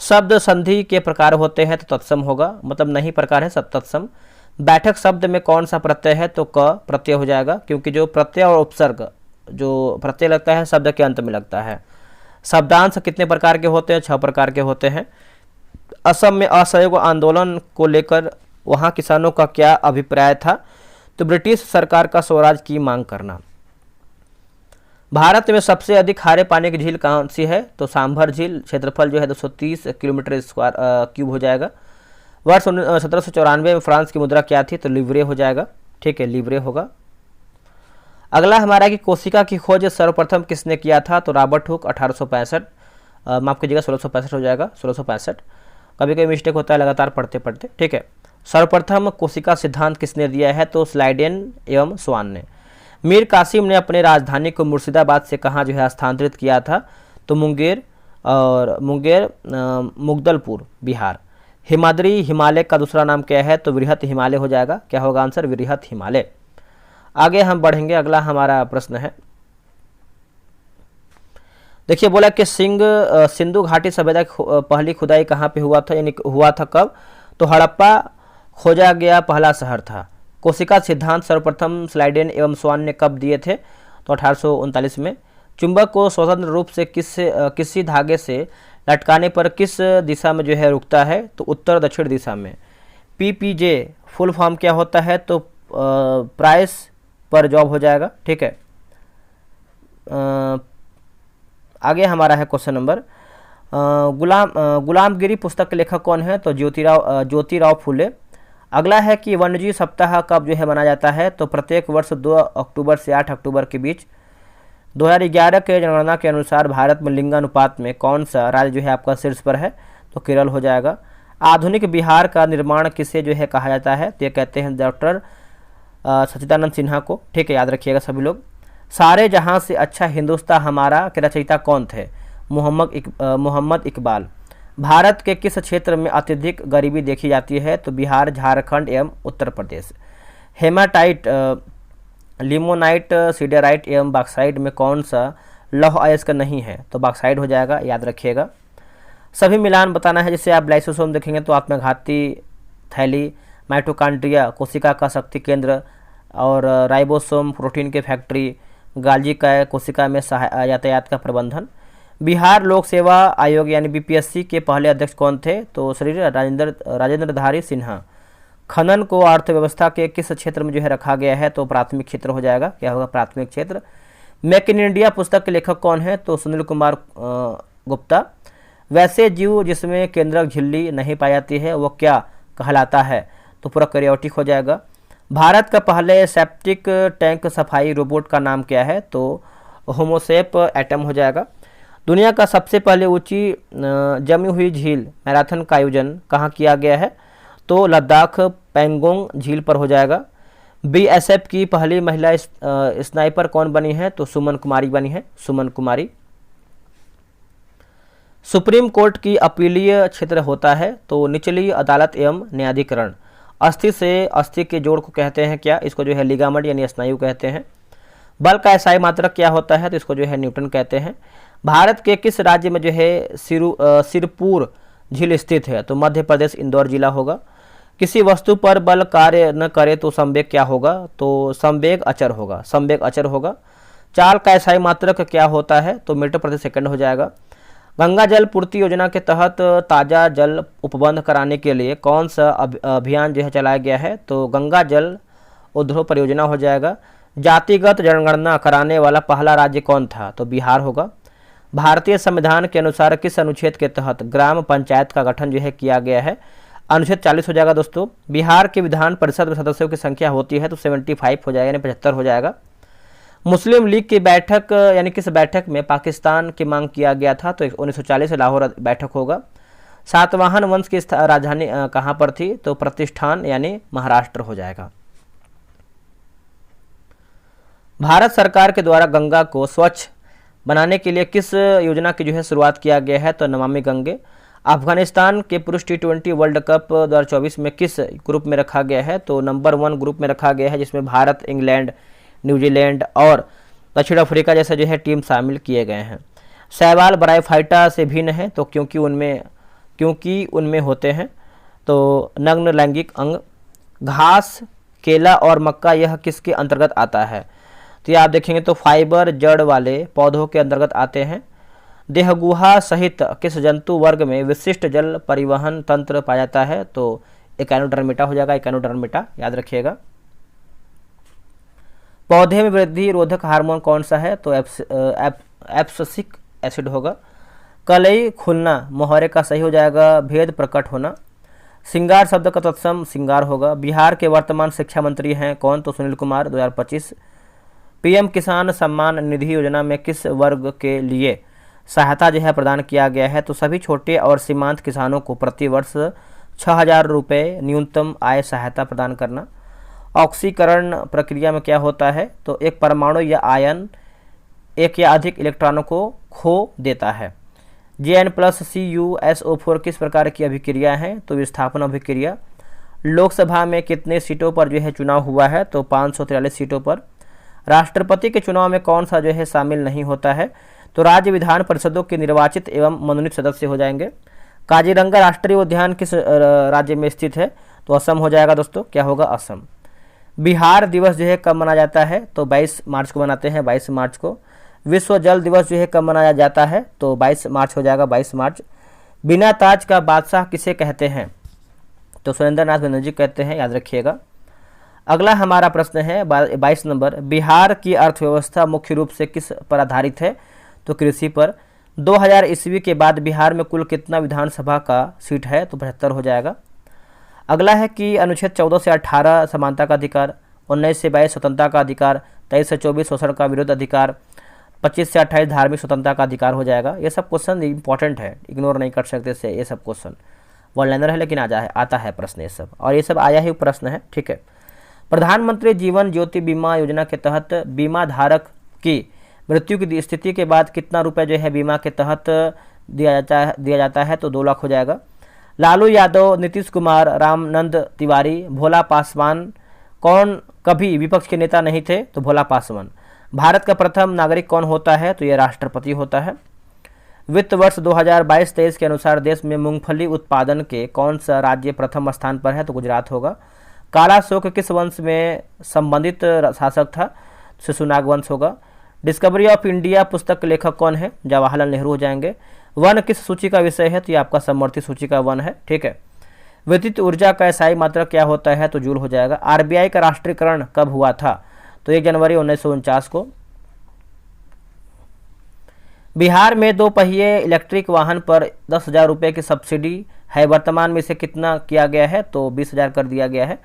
शब्द संधि के प्रकार होते हैं, तो तत्सम होगा, मतलब नहीं प्रकार है सब तत्सम। बैठक शब्द में कौन सा प्रत्यय है, तो क प्रत्यय हो जाएगा, क्योंकि जो प्रत्यय और उपसर्ग जो प्रत्यय लगता है शब्द के अंत में लगता है। शब्दांश कितने प्रकार के होते हैं, 6 प्रकार के होते हैं। असम में असहयोग आंदोलन को लेकर वहाँ किसानों का क्या अभिप्राय था, तो ब्रिटिश सरकार का स्वराज की मांग करना। भारत में सबसे अधिक खारे पानी की झील कौन सी है, तो सांभर झील। क्षेत्रफल जो है 230 किलोमीटर स्क्वायर क्यूब हो जाएगा। वर्ष 1794 में फ्रांस की मुद्रा क्या थी, तो लिवरे हो जाएगा, ठीक है, लिवरे होगा। अगला हमारा कि कोशिका की खोज सर्वप्रथम किसने किया था, तो रॉबर्ट हुक 1865, माफ कीजिएगा 1665 हो जाएगा, 1665। कभी कभी मिस्टेक होता है लगातार पढ़ते पढ़ते, ठीक है। सर्वप्रथम कोशिका सिद्धांत किसने दिया है, तो स्लाइडेन एवं स्वान ने। मीर कासिम ने अपने राजधानी को मुर्शिदाबाद से कहाँ जो है स्थानांतरित किया था, तो मुंगेर मुगदलपुर बिहार। हिमाद्री हिमालय का दूसरा नाम क्या है, तो वृहत हिमालय हो जाएगा। क्या होगा आंसर, वृहत हिमालय। आगे हम बढ़ेंगे, अगला हमारा प्रश्न है। देखिए बोला कि सिंधु घाटी सभ्यता की पहली खुदाई कहाँ पे हुआ था, यानी हुआ था कब, तो हड़प्पा खोजा गया पहला शहर था। कोशिका सिद्धांत सर्वप्रथम स्लाइडेन एवं स्वान ने कब दिए थे, तो 1839 में। चुंबक को स्वतंत्र रूप से किसी धागे से लटकाने पर किस दिशा में जो है रुकता है, तो उत्तर दक्षिण दिशा में। PPJ फुल फॉर्म क्या होता है, तो प्राइस पर जॉब हो जाएगा, ठीक है। आगे हमारा है क्वेश्चन नंबर गुलामगिरी पुस्तक के लेखक कौन है, तो ज्योतिराव फुले। अगला है कि वन्यजीव सप्ताह कब जो है मनाया जाता है, तो प्रत्येक वर्ष 2 अक्टूबर से 8 अक्टूबर के बीच। 2011 के जनगणना के अनुसार भारत में लिंगानुपात में कौन सा राज्य जो है आपका शीर्ष पर है, तो केरल हो जाएगा। आधुनिक बिहार का निर्माण किसे जो है कहा जाता है, तो ये कहते हैं डॉक्टर सच्चिदानंद सिन्हा को, ठीक है, याद रखिएगा सभी लोग। सारे जहां से अच्छा हिंदुस्तान हमारा के रचयिता कौन थे, मोहम्मद इकबाल। भारत के किस क्षेत्र में अत्यधिक गरीबी देखी जाती है, तो बिहार, झारखंड एवं Uttar Pradesh. Haematite, limonite, siderite एवं बॉक्साइट में कौन सा लौह अयस्क नहीं है, तो बॉक्साइट हो जाएगा, याद रखिएगा। सभी मिलान बताना है, जैसे आप लाइसोसोम देखेंगे तो आत्मघाती थैली, माइटोकॉन्ड्रिया कोशिका का शक्ति केंद्र, और राइबोसोम प्रोटीन के फैक्ट्री, गाल्जी का कोशिका में यातायात का प्रबंधन। बिहार लोक सेवा आयोग यानी BPSC के पहले अध्यक्ष कौन थे, तो श्री राजेंद्रधारी सिन्हा। खनन को अर्थव्यवस्था के किस क्षेत्र में जो है रखा गया है, तो प्राथमिक क्षेत्र हो जाएगा। क्या होगा, प्राथमिक क्षेत्र। मेक इन इंडिया पुस्तक के लेखक कौन है, तो सुनील कुमार गुप्ता। वैसे जीव जिसमें केंद्रक झिल्ली नहीं पाई जाती है वो क्या कहलाता है? तो पूरा करियोटिक हो जाएगा। भारत का पहले सेप्टिक टैंक सफाई रोबोट का नाम क्या है? तो होमोसेप एटम हो जाएगा। दुनिया का सबसे पहले ऊंची जमी हुई झील मैराथन का आयोजन कहाँ किया गया है? तो लद्दाख पेंगोंग झील पर हो जाएगा। बीएसएफ की पहली महिला स्नाइपर कौन बनी है? तो सुमन कुमारी बनी है, सुमन कुमारी। सुप्रीम कोर्ट की अपीलीय क्षेत्र होता है तो निचली अदालत एवं न्यायाधिकरण। अस्थि से अस्थि के जोड़ को कहते हैं क्या? इसको जो है लिगामेंट यानी स्नायु कहते हैं। बल का एसआई मात्रक क्या होता है? तो इसको जो है न्यूटन कहते हैं। भारत के किस राज्य में जो है सिरपुर झील स्थित है? तो मध्य प्रदेश, इंदौर जिला होगा। किसी वस्तु पर बल कार्य न करे तो संवेग क्या होगा? तो संवेग अचर होगा, संवेग अचर होगा। चाल का एसआई मात्रक क्या होता है? तो मीटर प्रति सेकंड हो जाएगा। गंगा जल पूर्ति योजना के तहत ताज़ा जल उपबंध कराने के लिए कौन सा अभियान जो है चलाया गया है? तो गंगा जल उद्भव परियोजना हो जाएगा। जातिगत जनगणना कराने वाला पहला राज्य कौन था? तो बिहार होगा। भारतीय संविधान के अनुसार किस अनुच्छेद के तहत ग्राम पंचायत का गठन जो है किया गया है? अनुच्छेद 40 हो जाएगा दोस्तों। बिहार के विधान परिषद में सदस्यों की संख्या होती है तो 75 हो जाएगा यानी 75 हो जाएगा। मुस्लिम लीग की बैठक यानी किस बैठक में पाकिस्तान की मांग किया गया था? तो 1940 लाहौर बैठक होगा। सातवाहन वंश की राजधानी कहाँ पर थी? तो प्रतिष्ठान यानी महाराष्ट्र हो जाएगा। भारत सरकार के द्वारा गंगा को स्वच्छ बनाने के लिए किस योजना की जो है शुरुआत किया गया है? तो नमामि गंगे। अफगानिस्तान के पुरुष T20 वर्ल्ड कप 2024 में किस ग्रुप में रखा गया है? तो नंबर 1 ग्रुप में रखा गया है जिसमें भारत, इंग्लैंड, न्यूजीलैंड और दक्षिण अफ्रीका जैसे जो है टीम शामिल किए गए हैं। शैवाल ब्रायोफाइटा से भिन्न है तो क्योंकि उनमें होते हैं तो नग्न लैंगिक अंग। घास, केला और मक्का यह किसके अंतर्गत आता है? तो ये आप देखेंगे तो फाइबर जड़ वाले पौधों के अंतर्गत आते हैं। देहगुहा सहित किस जंतु वर्ग में विशिष्ट जल परिवहन तंत्र पाया जाता है? तो एकानोडर्मिटा हो जाएगा, एकानोडर्मिटा याद रखिएगा। पौधे में वृद्धि रोधक हार्मोन कौन सा है? तो एब्सिसिक एसिड होगा। कलई खुलना मोहरे का सही हो जाएगा, भेद प्रकट होना। सिंगार शब्द का तत्सम सिंगार होगा। बिहार के वर्तमान शिक्षा मंत्री हैं कौन? तो सुनील कुमार 2025। पीएम किसान सम्मान निधि योजना में किस वर्ग के लिए सहायता जो है प्रदान किया गया है? तो सभी छोटे और सीमांत किसानों को प्रति वर्ष 6,000 रुपये न्यूनतम आय सहायता प्रदान करना। ऑक्सीकरण प्रक्रिया में क्या होता है? तो एक परमाणु या आयन एक या अधिक इलेक्ट्रॉनों को खो देता है। JN+CuSO4 किस प्रकार की अभिक्रिया है? तो विस्थापन अभिक्रिया। लोकसभा में कितने सीटों पर जो है चुनाव हुआ है? तो 543 सीटों पर। राष्ट्रपति के चुनाव में कौन सा जो है शामिल नहीं होता है? तो राज्य विधान परिषदों के निर्वाचित एवं मनोनीत सदस्य हो जाएंगे। काजीरंगा राष्ट्रीय उद्यान किस राज्य में स्थित है? तो असम हो जाएगा दोस्तों, क्या होगा? असम। बिहार दिवस जो है कब मनाया जाता है? तो 22 मार्च को मनाते हैं, 22 मार्च को। विश्व जल दिवस जो है कब मनाया जाता है? तो 22 मार्च हो जाएगा, 22 मार्च। बिना ताज का बादशाह किसे कहते हैं? तो सुरेंद्र नाथ बनर्जी कहते हैं, याद रखिएगा। अगला हमारा प्रश्न है 22 नंबर। बिहार की अर्थव्यवस्था मुख्य रूप से किस पर आधारित है? तो कृषि पर। 2000 ईस्वी के बाद बिहार में कुल कितना विधानसभा का सीट है? तो 75 हो जाएगा। अगला है कि अनुच्छेद 14 से 18 समानता का अधिकार, 19 से 22 स्वतंत्रता का अधिकार, 23 से 24 शोषण का विरोध अधिकार, 25 से 28 धार्मिक स्वतंत्रता का अधिकार हो जाएगा। ये सब क्वेश्चन इंपॉर्टेंट है, इग्नोर नहीं कर सकते से ये सब क्वेश्चन। वन लाइनर है लेकिन आता है प्रश्न ये सब, और ये सब आया ही प्रश्न है, ठीक है। प्रधानमंत्री जीवन ज्योति बीमा योजना के तहत बीमा धारक की मृत्यु की स्थिति के बाद कितना रुपए जो है बीमा के तहत दिया जाता है? तो 2 लाख हो जाएगा। लालू यादव, नीतीश कुमार, रामनंद तिवारी, भोला पासवान कौन कभी विपक्ष के नेता नहीं थे? तो भोला पासवान। भारत का प्रथम नागरिक कौन होता है? तो ये राष्ट्रपति होता है। वित्त वर्ष 2022-23 के अनुसार देश में मूंगफली उत्पादन के कौन सा राज्य प्रथम स्थान पर है? तो गुजरात होगा। काला शोक किस वंश में संबंधित शासक था? शिशुनाग वंश होगा। डिस्कवरी ऑफ इंडिया पुस्तक के लेखक कौन है? जवाहरलाल नेहरू हो जाएंगे। वन किस सूची का विषय है? तो ये आपका समवर्ती सूची का वन है, ठीक है। विद्युत ऊर्जा का एसआई मात्रा क्या होता है? तो जूल हो जाएगा। आरबीआई का राष्ट्रीयकरण कब हुआ था? तो 1 जनवरी 1949 को। बिहार में 2 पहिए इलेक्ट्रिक वाहन पर 10,000 रुपये की सब्सिडी है, वर्तमान में इसे कितना किया गया है, तो 20,000 कर दिया गया है।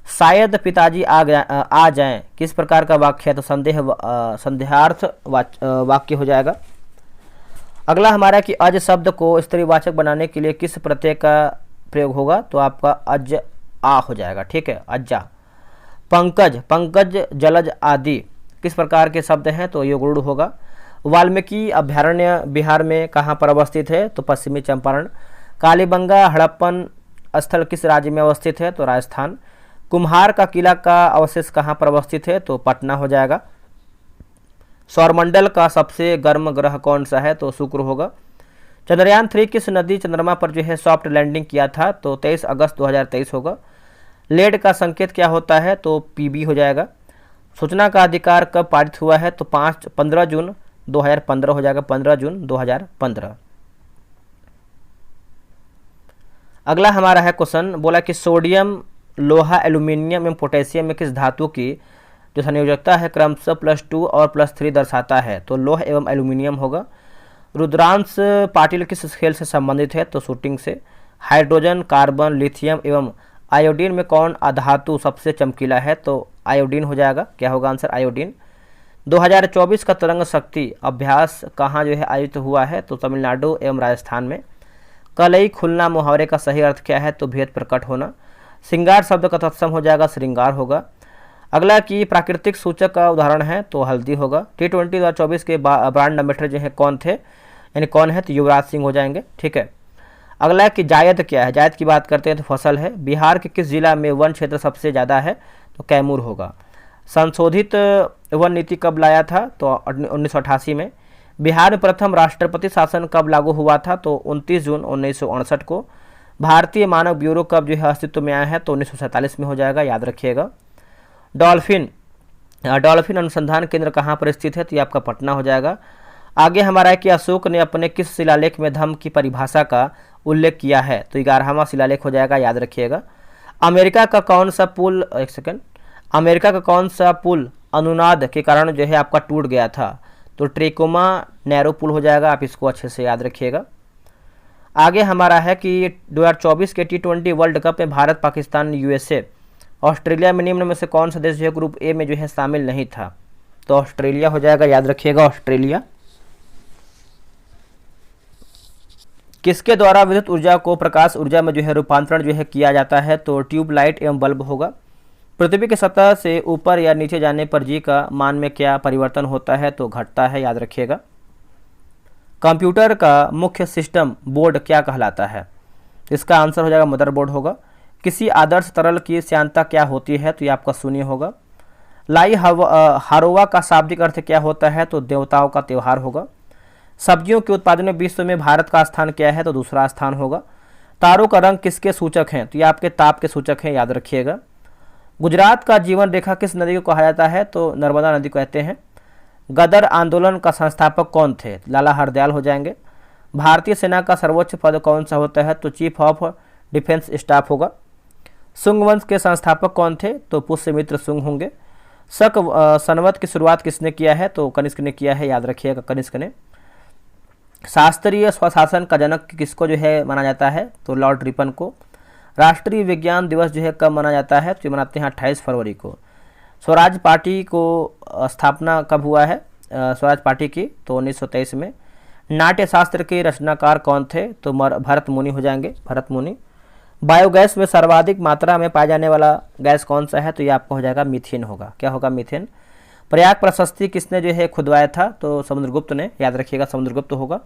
शायद पिताजी आ जाएं, किस प्रकार का वाक्य है, तो संदेहार्थ वाक्य हो जाएगा। अगला हमारा कि अज शब्द को स्त्रीवाचक बनाने के लिए किस प्रत्यय का प्रयोग होगा, तो आपका अज आ हो जाएगा, ठीक है, अज्जा। पंकज, पंकज, जलज आदि किस प्रकार के शब्द हैं, तो योगरूढ़ होगा। वाल्मीकि अभयारण्य बिहार में कहाँ पर अवस्थित है, तो पश्चिमी चंपारण। कालीबंगा हड़प्पन स्थल किस राज्य में अवस्थित है, तो राजस्थान। कुम्हार का किला का अवशेष कहाँ पर अवस्थित है, तो पटना हो जाएगा। सौरमंडल का सबसे गर्म ग्रह कौन सा है, तो शुक्र होगा। चंद्रयान 3 किस नदी चंद्रमा पर जो है सॉफ्ट लैंडिंग किया था, तो 23 अगस्त 2023 होगा। लेड का संकेत क्या होता है, तो पीबी हो जाएगा। सूचना का अधिकार कब पारित हुआ है, तो 15 जून 2015 हो जाएगा, 15 जून 2015। अगला हमारा है क्वेश्चन, बोला कि सोडियम, लोहा, एल्यूमिनियम एवं पोटेशियम में किस धातु की जो संयोजकता है क्रमशः +2 और +3 दर्शाता है, तो लोह एवं एल्यूमिनियम होगा। रुद्रांश पाटिल किस खेल से संबंधित है, तो शूटिंग से। हाइड्रोजन, कार्बन, लिथियम एवं आयोडीन में कौन अधातु सबसे चमकीला है, तो आयोडीन हो जाएगा, क्या होगा आंसर, आयोडीन। 2024 का तरंग शक्ति अभ्यास कहाँ जो है आयोजित हुआ है, तो तमिलनाडु एवं राजस्थान में। कलई खुलना मुहावरे का सही अर्थ क्या है, तो भेद प्रकट होना। श्रृंगार शब्द का तत्सम हो जाएगा, श्रृंगार होगा। अगला की प्राकृतिक सूचक का उदाहरण है, तो हल्दी होगा। T20 2024 के ब्रांड एम्बेसडर जो है कौन थे, यानी कौन है, तो युवराज सिंह हो जाएंगे, ठीक है। अगला कि जायद क्या है, जायद की बात करते हैं तो फसल है। बिहार के किस जिला में वन क्षेत्र सबसे ज़्यादा है, तो कैमूर होगा। संशोधित वन नीति कब लाया था, तो 1988 में। बिहार में प्रथम राष्ट्रपति शासन कब लागू हुआ था, तो 29 जून 1968 को। भारतीय मानक ब्यूरो कब जो है अस्तित्व में आया है, तो 1947 में हो जाएगा, याद रखिएगा। डॉल्फिन अनुसंधान केंद्र कहाँ पर स्थित है, तो ये आपका पटना हो जाएगा। आगे हमारा है कि अशोक ने अपने किस शिलालेख में धम्म की परिभाषा का उल्लेख किया है, तो 11वां शिलालेख हो जाएगा, याद रखिएगा। अमेरिका का कौन सा पुल अनुनाद के कारण जो है आपका टूट गया था, तो ट्रेकोमा नैरो पुल हो जाएगा, आप इसको अच्छे से याद रखिएगा। आगे हमारा है कि 2024 के T20 वर्ल्ड कप में भारत, पाकिस्तान, USA, ऑस्ट्रेलिया में निम्न में से कौन सा देश जो है ग्रुप ए में जो है शामिल नहीं था, तो ऑस्ट्रेलिया हो जाएगा, याद रखिएगा, ऑस्ट्रेलिया। किसके द्वारा विद्युत ऊर्जा को प्रकाश ऊर्जा में जो है रूपांतरण जो है किया जाता है, तो ट्यूबलाइट एवं बल्ब होगा। पृथ्वी की सतह से ऊपर या नीचे जाने पर जी का मान में क्या परिवर्तन होता है, तो घटता है, याद रखिएगा। कंप्यूटर का मुख्य सिस्टम बोर्ड क्या कहलाता है, इसका आंसर हो जाएगा मदरबोर्ड होगा। किसी आदर्श तरल की श्यानता क्या होती है, तो ये आपका शून्य होगा। लाई हारोवा का शाब्दिक अर्थ क्या होता है, तो देवताओं का त्यौहार होगा। सब्जियों के उत्पादन में विश्व में भारत का स्थान क्या है, तो दूसरा स्थान होगा। तारों का रंग किसके सूचक हैं, तो ये आपके ताप के सूचक हैं, याद रखिएगा। गुजरात का जीवन रेखा किस नदी को कहा जाता है, तो नर्मदा नदी कहते हैं। गदर आंदोलन का संस्थापक कौन थे, लाला हरदयाल हो जाएंगे। भारतीय सेना का सर्वोच्च पद कौन सा होता है, तो चीफ ऑफ डिफेंस स्टाफ होगा। शुंग वंश के संस्थापक कौन थे, तो पुष्यमित्र शुंग होंगे। शक संवत की शुरुआत किसने किया है, तो कनिष्क ने किया है, याद रखिएगा, कनिष्क ने। शास्त्रीय स्वशासन का जनक किसको जो है माना जाता है, तो लॉर्ड रिपन को। राष्ट्रीय विज्ञान दिवस जो है कब मनाया जाता है, तो मनाते हैं 28 फरवरी को। स्वराज पार्टी को स्थापना कब हुआ है, स्वराज पार्टी की, तो 1923 में। नाट्य शास्त्र के रचनाकार कौन थे, तो भरत मुनि हो जाएंगे, भरत मुनि। बायोगैस में सर्वाधिक मात्रा में पाया जाने वाला गैस कौन सा है, तो ये आपका हो जाएगा मीथेन होगा, क्या होगा, मीथेन। प्रयाग प्रशस्ति किसने जो है खुदवाया था, तो समुद्रगुप्त ने, याद रखिएगा, समुद्रगुप्त होगा।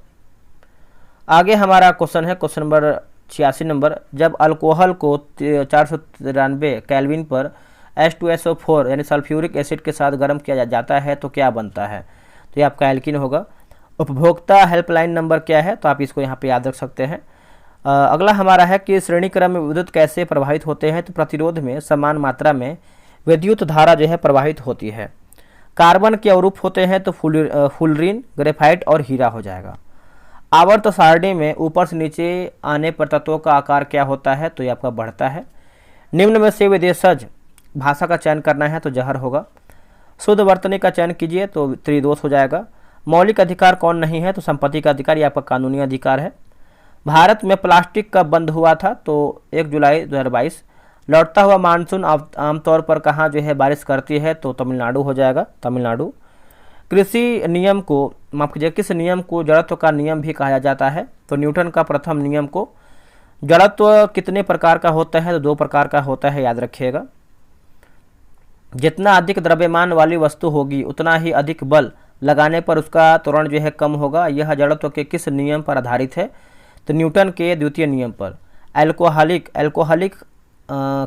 आगे हमारा क्वेश्चन है, क्वेश्चन नंबर 86 नंबर। जब अल्कोहल को 493 केल्विन पर H2SO4 यानी सल्फ्यूरिक एसिड के साथ गर्म किया जाता है, तो क्या बनता है, तो ये आपका एल्किन होगा। उपभोक्ता हेल्पलाइन नंबर क्या है, तो आप इसको यहाँ पे याद रख सकते हैं। अगला हमारा है कि श्रेणी क्रम में विद्युत कैसे प्रवाहित होते हैं, तो प्रतिरोध में समान मात्रा में विद्युत धारा जो है प्रवाहित होती है। कार्बन के अवरूप होते हैं, तो फुलरीन, ग्रेफाइट और हीरा हो जाएगा। आवर्त सारणी में ऊपर से नीचे आने पर तत्वों का आकार क्या होता है, तो ये आपका बढ़ता है। निम्न में से विदेशज भाषा का चयन करना है, तो जहर होगा। शुद्ध वर्तनी का चयन कीजिए, तो त्रिदोष हो जाएगा। मौलिक अधिकार कौन नहीं है? तो संपत्ति का अधिकार, ये आपका कानूनी अधिकार है। भारत में प्लास्टिक कब बंद हुआ था? तो 1 जुलाई 2022। लौटता हुआ मानसून आमतौर पर कहाँ जो है बारिश करती है? तो तमिलनाडु हो जाएगा, तमिलनाडु। कृषि नियम को, माफ कीजिए, किस नियम को जड़त्व का नियम भी कहा जाता है? तो न्यूटन का प्रथम नियम को। जड़त्व कितने प्रकार का होता है? तो 2 प्रकार का होता है, याद रखिएगा। जितना अधिक द्रव्यमान वाली वस्तु होगी उतना ही अधिक बल लगाने पर उसका त्वरण जो है कम होगा। यह जड़त्व के किस नियम पर आधारित है? तो न्यूटन के द्वितीय नियम पर। एल्कोहलिक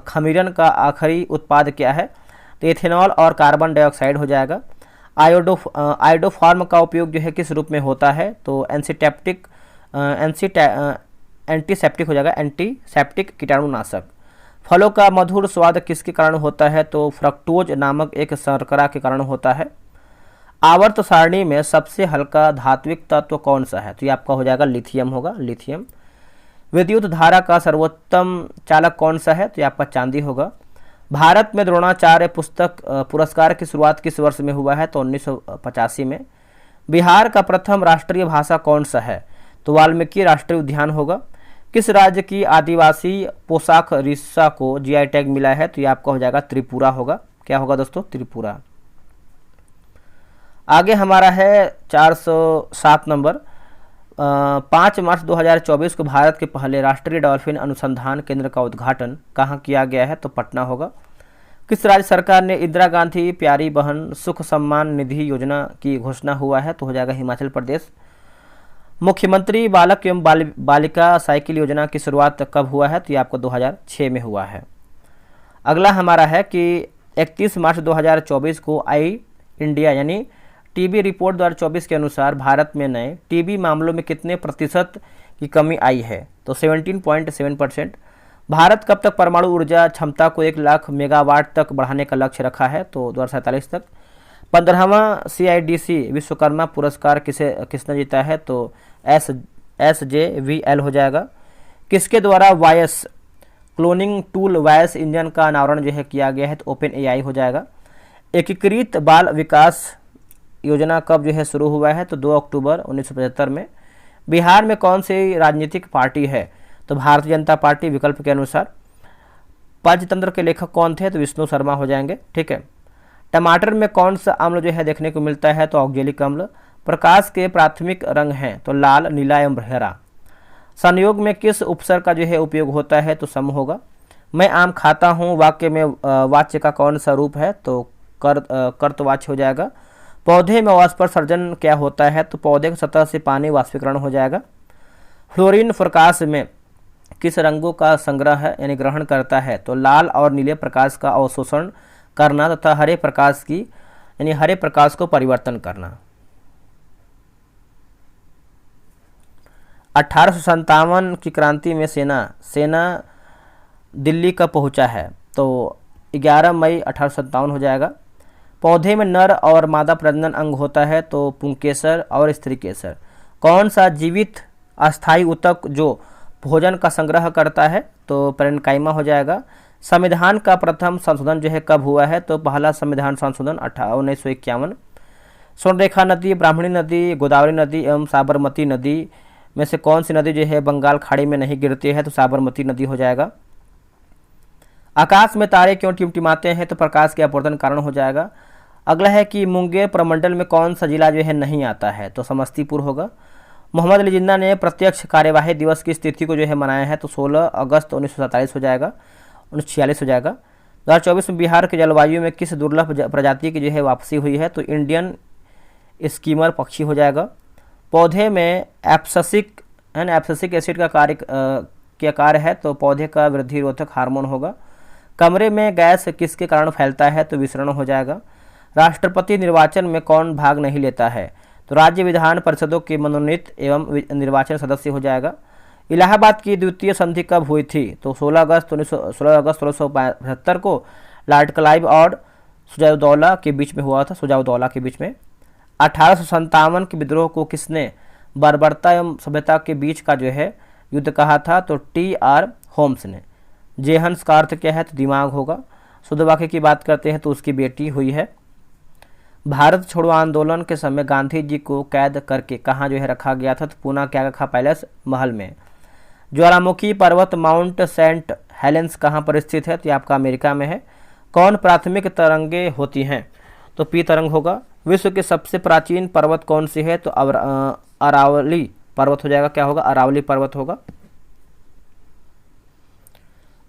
खमीरन का आखिरी उत्पाद क्या है? तो एथेनॉल और कार्बन डाइऑक्साइड हो जाएगा। आयोडोफॉर्म का उपयोग जो है किस रूप में होता है? तो एंटीसेप्टिक हो जाएगा, एंटीसेप्टिक कीटाणुनाशक। फलों का मधुर स्वाद किसके कारण होता है? तो फ्रक्टोज नामक एक शर्करा के कारण होता है। आवर्त सारणी में सबसे हल्का धात्विक तत्व कौन सा है? तो ये आपका हो जाएगा लिथियम होगा, लिथियम। विद्युत धारा का सर्वोत्तम चालक कौन सा है? तो ये आपका चांदी होगा। भारत में द्रोणाचार्य पुस्तक पुरस्कार की शुरुआत किस वर्ष में हुआ है? तो 1985 में। बिहार का प्रथम राष्ट्रीय भाषा कौन सा है? तो वाल्मीकि राष्ट्रीय उद्यान होगा। किस राज्य की आदिवासी पोशाक रिस्सा को जीआई टैग मिला है? तो ये आपका हो जाएगा त्रिपुरा होगा। क्या होगा दोस्तों? त्रिपुरा। आगे हमारा है 407 नंबर। 5 मार्च 2024 को भारत के पहले राष्ट्रीय डॉल्फिन अनुसंधान केंद्र का उद्घाटन कहाँ किया गया है? तो पटना होगा। किस राज्य सरकार ने इंदिरा गांधी प्यारी बहन सुख सम्मान निधि योजना की घोषणा हुआ है? तो हो जाएगा हिमाचल प्रदेश। मुख्यमंत्री बालक एवं बालिका साइकिल योजना की शुरुआत कब हुआ है? तो ये आपको 2006 में हुआ है। अगला हमारा है कि 31 मार्च 2024 को आई इंडिया यानी टीबी रिपोर्ट 2024 के अनुसार भारत में नए टीबी मामलों में कितने प्रतिशत की कमी आई है? तो 17.7%। भारत कब तक परमाणु ऊर्जा क्षमता को 1 लाख मेगावाट तक बढ़ाने का लक्ष्य रखा है? तो 2047 तक। 15वां CIDC विश्वकर्मा पुरस्कार किसने जीता है? तो SJVL हो जाएगा। किसके द्वारा voice cloning tool voice engine का अनावरण जो है किया गया है? तो OpenAI हो जाएगा। एकीकृत बाल विकास योजना कब जो है शुरू हुआ है? तो 2 अक्टूबर 1975 में। बिहार में कौन सी राजनीतिक पार्टी है? तो भारतीय जनता पार्टी विकल्प के अनुसार। पंचतंत्र के लेखक कौन थे? तो विष्णु शर्मा हो जाएंगे, ठीक है। टमाटर में कौन सा अम्ल जो है देखने को मिलता है? तो ऑक्जेलिक अम्ल। प्रकाश के प्राथमिक रंग हैं तो लाल, नीला एवं हरा। संयोग में किस उपसर्ग का जो है उपयोग होता है? तो सम होगा। मैं आम खाता हूँ वाक्य में वाच्य का कौन सा रूप है? तो कर्तवाच्य हो जाएगा। पौधे में वाष्पोत्सर्जन क्या होता है? तो पौधे की सतह से पानी वाष्पीकरण हो जाएगा। फ्लोरीन प्रकाश में किस रंगों का संग्रह है यानी ग्रहण करता है? तो लाल और नीले प्रकाश का अवशोषण करना तथा हरे प्रकाश की यानी हरे प्रकाश को परिवर्तन करना। 1857 की क्रांति में सेना दिल्ली कब पहुंचा है? तो 11 मई 1857 हो जाएगा। पौधे में नर और मादा प्रजनन अंग होता है तो पुंकेसर और स्त्रीकेसर। कौन सा जीवित अस्थायी ऊतक जो भोजन का संग्रह करता है? तो पेरेन्काइमा हो जाएगा। संविधान का प्रथम संशोधन जो है कब हुआ है? तो पहला संविधान संशोधन 1951। स्वर्णरेखा नदी, ब्राह्मणी नदी, गोदावरी नदी एवं साबरमती नदी में से कौन सी नदी जो है बंगाल खाड़ी में नहीं गिरती है? तो साबरमती नदी हो जाएगा। आकाश में तारे क्यों टिमटिमाते हैं? तो प्रकाश के अपवर्तन कारण हो जाएगा। अगला है कि मुंगेर प्रमंडल में कौन सा जिला जो है नहीं आता है? तो समस्तीपुर होगा। मोहम्मद अली जिन्ना ने प्रत्यक्ष कार्यवाही दिवस की तिथि को जो है मनाया है? तो 16 अगस्त 1947 हो जाएगा, 1946 हो जाएगा। 2024 में बिहार के जलवायु में किस दुर्लभ प्रजाति की जो है वापसी हुई है? तो इंडियन स्कीमर पक्षी हो जाएगा। पौधे में एब्सिसिक एसिड का कार्य है? तो पौधे का वृद्धि रोधक हार्मोन होगा। कमरे में गैस किसके कारण फैलता है? तो विसरण हो जाएगा। राष्ट्रपति निर्वाचन में कौन भाग नहीं लेता है? तो राज्य विधान परिषदों के मनोनीत एवं निर्वाचन सदस्य हो जाएगा। इलाहाबाद की द्वितीय संधि कब हुई थी? तो 16 अगस्त 1675 को लॉर्ड क्लाइव और सुजाउद्दौला के बीच में हुआ था, सुजाउद्दौला के बीच में। 1857 के विद्रोह को किसने बर्बरता एवं सभ्यता के बीच का जो है युद्ध कहा था? तो TR होम्स ने। जेहन्स का अर्थ क्या है? तो दिमाग होगा। शुद्ध वाक्य की बात करते हैं तो उसकी बेटी हुई है। भारत छोड़ो आंदोलन के समय गांधी जी को कैद करके कहाँ जो है रखा गया था, तो पूना क्या रखा, पैलेस महल में। ज्वालामुखी पर्वत माउंट सेंट हेलेंस कहाँ पर स्थित है, तो ये आपका अमेरिका में है। कौन प्राथमिक तरंगे होती हैं, तो पी तरंग होगा। विश्व के सबसे प्राचीन पर्वत कौन सी है, तो अरावली पर्वत हो जाएगा, क्या होगा, अरावली पर्वत होगा।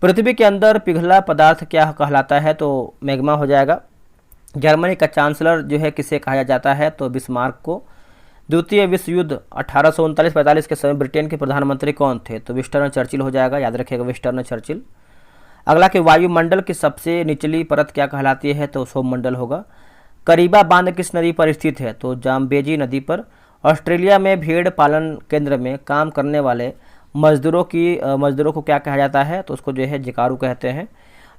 पृथ्वी के अंदर पिघला पदार्थ क्या कहलाता है, तो मैग्मा हो जाएगा। जर्मनी का चांसलर जो है किसे कहा जाता है, तो बिस्मार्क को। द्वितीय विश्व युद्ध 1839-45 के समय ब्रिटेन के प्रधानमंत्री कौन थे, तो विंस्टन चर्चिल हो जाएगा, याद रखिएगा विंस्टन चर्चिल। अगला कि वायुमंडल की सबसे निचली परत क्या कहलाती है, तो सौमंडल होगा। करीबा बांध किस नदी पर स्थित है, तो जाम्बेजी नदी पर। ऑस्ट्रेलिया में भेड़ पालन केंद्र में काम करने वाले मजदूरों को क्या कहा जाता है, तो उसको जो है जिकारू कहते हैं।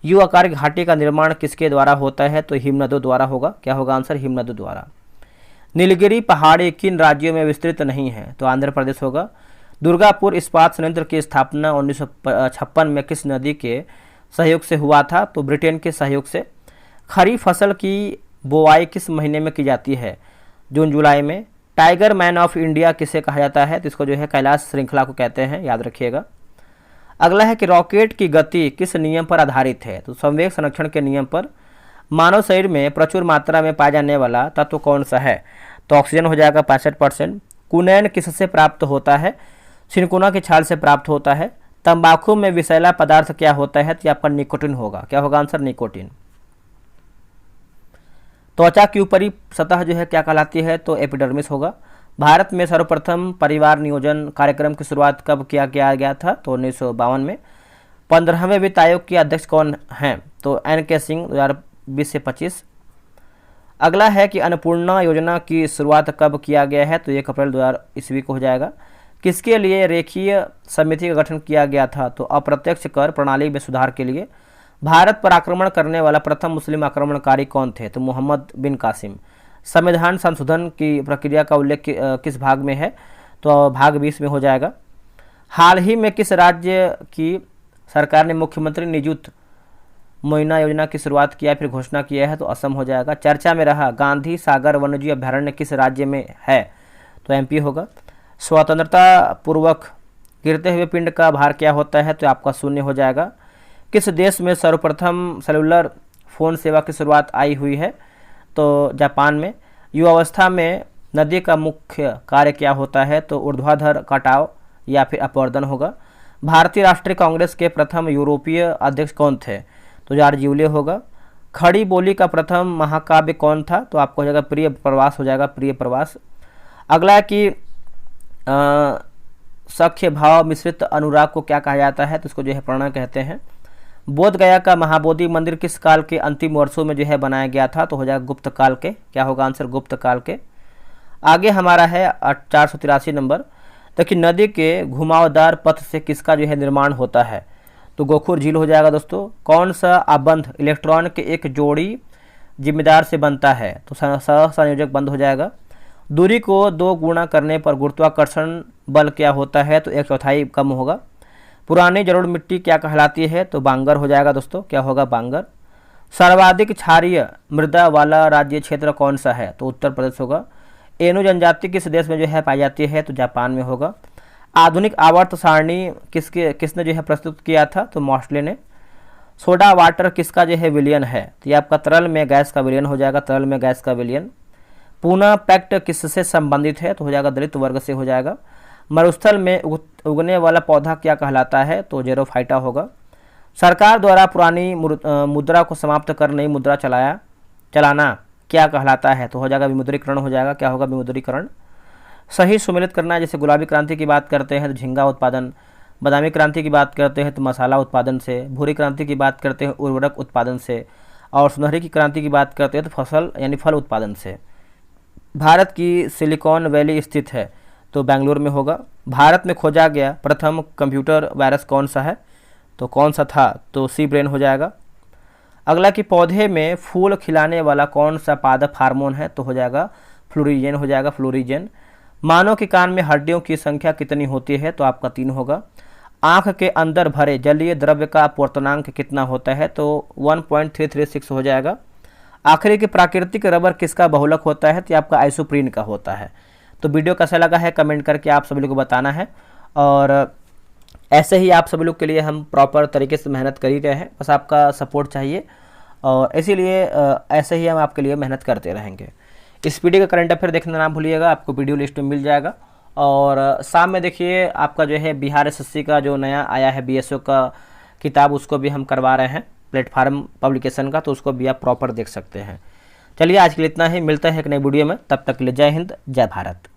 यू आकार की घाटी का निर्माण किसके द्वारा होता है, तो हिमनदों द्वारा होगा, क्या होगा आंसर, हिमनदों द्वारा। नीलगिरी पहाड़ी किन राज्यों में विस्तृत नहीं है, तो आंध्र प्रदेश होगा। दुर्गापुर इस्पात संयंत्र की स्थापना 1956 में किस नदी के सहयोग से हुआ था, तो ब्रिटेन के सहयोग से। खरीफ फसल की बुआई किस महीने में की जाती है, जून जुलाई में। टाइगर मैन ऑफ इंडिया किसे कहा जाता है, तो इसको जो है कैलाश श्रृंखला को कहते हैं, याद रखिएगा। अगला है कि रॉकेट की गति किस नियम पर आधारित है, तो संवेग संरक्षण के नियम पर। मानव शरीर में प्रचुर मात्रा में पाया जाने वाला तत्व कौन सा है, तो ऑक्सीजन हो जाएगा 65%। कुनैन किससे प्राप्त होता है, सिनकोना की छाल से प्राप्त होता है। तंबाकू में विषैला पदार्थ क्या होता है, तो आपका निकोटिन होगा, क्या होगा आंसर, निकोटिन। त्वचा की ऊपरी सतह जो है क्या कहलाती है, तो एपिडर्मिस होगा। भारत में सर्वप्रथम परिवार नियोजन कार्यक्रम की शुरुआत कब किया गया था, तो 1952 में। 15वें वित्त आयोग के अध्यक्ष कौन हैं, तो NK सिंह, 2020 से 25। अगला है कि अन्नपूर्णा योजना की शुरुआत कब किया गया है, तो 1 अप्रैल 2000 ईस्वी को हो जाएगा। किसके लिए रेखीय समिति का गठन किया गया था, तो अप्रत्यक्ष कर प्रणाली में सुधार के लिए। भारत पर आक्रमण करने वाला प्रथम मुस्लिम आक्रमणकारी कौन थे, तो मोहम्मद बिन कासिम। संविधान संशोधन की प्रक्रिया का उल्लेख किस भाग में है, तो भाग 20 में हो जाएगा। हाल ही में किस राज्य की सरकार ने मुख्यमंत्री निजुत मोइना योजना की शुरुआत किया फिर घोषणा किया है, तो असम हो जाएगा। चर्चा में रहा गांधी सागर वन्यजीव अभ्यारण्य किस राज्य में है, तो MP होगा। स्वतंत्रता पूर्वक गिरते हुए पिंड का भार क्या होता है, तो आपका 0 हो जाएगा। किस देश में सर्वप्रथम सेलुलर फ़ोन सेवा की शुरुआत आई हुई है, तो जापान में। युवावस्था में नदी का मुख्य कार्य क्या होता है, तो ऊर्ध्वाधर कटाव या फिर अपवर्दन होगा। भारतीय राष्ट्रीय कांग्रेस के प्रथम यूरोपीय अध्यक्ष कौन थे, तो जॉर्ज यूले होगा। खड़ी बोली का प्रथम महाकाव्य कौन था, तो आपको हो जाएगा प्रिय प्रवास, हो जाएगा प्रिय प्रवास। अगला कि सख्य भाव मिश्रित अनुराग को क्या कहा जाता है, तो इसको जो है प्रणय कहते हैं। बोध गया का महाबोधि मंदिर किस काल के अंतिम वर्षों में जो है बनाया गया था, तो हो जाएगा गुप्त काल के, क्या होगा आंसर, गुप्त काल के। आगे हमारा है 483 नंबर। देखिए नदी के घुमावदार पथ से किसका जो है निर्माण होता है, तो गोखुर झील हो जाएगा दोस्तों। कौन सा आबंध इलेक्ट्रॉन के एक जोड़ी जिम्मेदार से बनता है, तो सहसंयोजक बंध हो जाएगा। दूरी को 2 गुणा करने पर गुरुत्वाकर्षण बल क्या होता है, तो 1/4 कम होगा। पुरानी जलोढ़ मिट्टी क्या कहलाती है, तो बांगर हो जाएगा दोस्तों, क्या होगा बांगर। सर्वाधिक क्षारीय मृदा वाला राज्य क्षेत्र कौन सा है, तो उत्तर प्रदेश होगा। एनु जनजाति किस देश में जो है पाई जाती है, तो जापान में होगा। आधुनिक आवर्त सारणी किसने जो है प्रस्तुत किया था, तो मॉस्टले ने। सोडा वाटर किसका जो है विलियन है, तो ये आपका तरल में गैस का विलियन हो जाएगा, तरल में गैस का विलियन। पूना पैक्ट किससे संबंधित है, तो हो जाएगा दलित वर्ग से हो जाएगा। मरुस्थल में उगने वाला पौधा क्या कहलाता है, तो जेरोफाइटा होगा। सरकार द्वारा पुरानी मुद्रा को समाप्त कर नई मुद्रा चलाना क्या कहलाता है, तो हो जाएगा विमुद्रीकरण हो जाएगा, क्या होगा विमुद्रीकरण। सही सुमेलित करना, जैसे गुलाबी क्रांति की बात करते हैं तो झींगा उत्पादन, बादामी क्रांति की बात करते हैं तो मसाला उत्पादन से, भूरी क्रांति की बात करते हैं उर्वरक उत्पादन से, और सुनहरी की क्रांति की बात करते हैं तो फसल यानी फल उत्पादन से। भारत की सिलिकॉन वैली स्थित है, तो बेंगलुरु में होगा। भारत में खोजा गया प्रथम कंप्यूटर वायरस कौन सा है, तो कौन सा था, तो सी ब्रेन हो जाएगा। अगला कि पौधे में फूल खिलाने वाला कौन सा पादप हार्मोन है, तो हो जाएगा फ्लोरिजेन हो जाएगा, फ्लोरिजेन। मानव के कान में हड्डियों की संख्या कितनी होती है, तो आपका 3 होगा। आँख के अंदर भरे जलीय द्रव्य का अपवर्तनांक कितना होता है, तो 1.336 हो जाएगा। आखिरी की प्राकृतिक रबर किसका बहुलक होता है, तो ये आपका आइसोप्रीन का होता है। तो वीडियो कैसा लगा है कमेंट करके आप सभी लोग को बताना है, और ऐसे ही आप सभी लोग के लिए हम प्रॉपर तरीके से मेहनत कर ही रहे हैं, बस आपका सपोर्ट चाहिए, और इसीलिए ऐसे ही हम आपके लिए मेहनत करते रहेंगे। इस वीडियो का करंट अफेयर देखना ना भूलिएगा, आपको वीडियो लिस्ट में मिल जाएगा। और शाम में देखिए आपका जो है बिहार एसएससी का जो नया आया है बीएसओ का किताब, उसको भी हम करवा रहे हैं प्लेटफार्म पब्लिकेशन का, तो उसको भी आप प्रॉपर देख सकते हैं। चलिए आज के लिए इतना ही, मिलते हैं एक नई वीडियो में, तब तक के लिए जय हिंद जय भारत।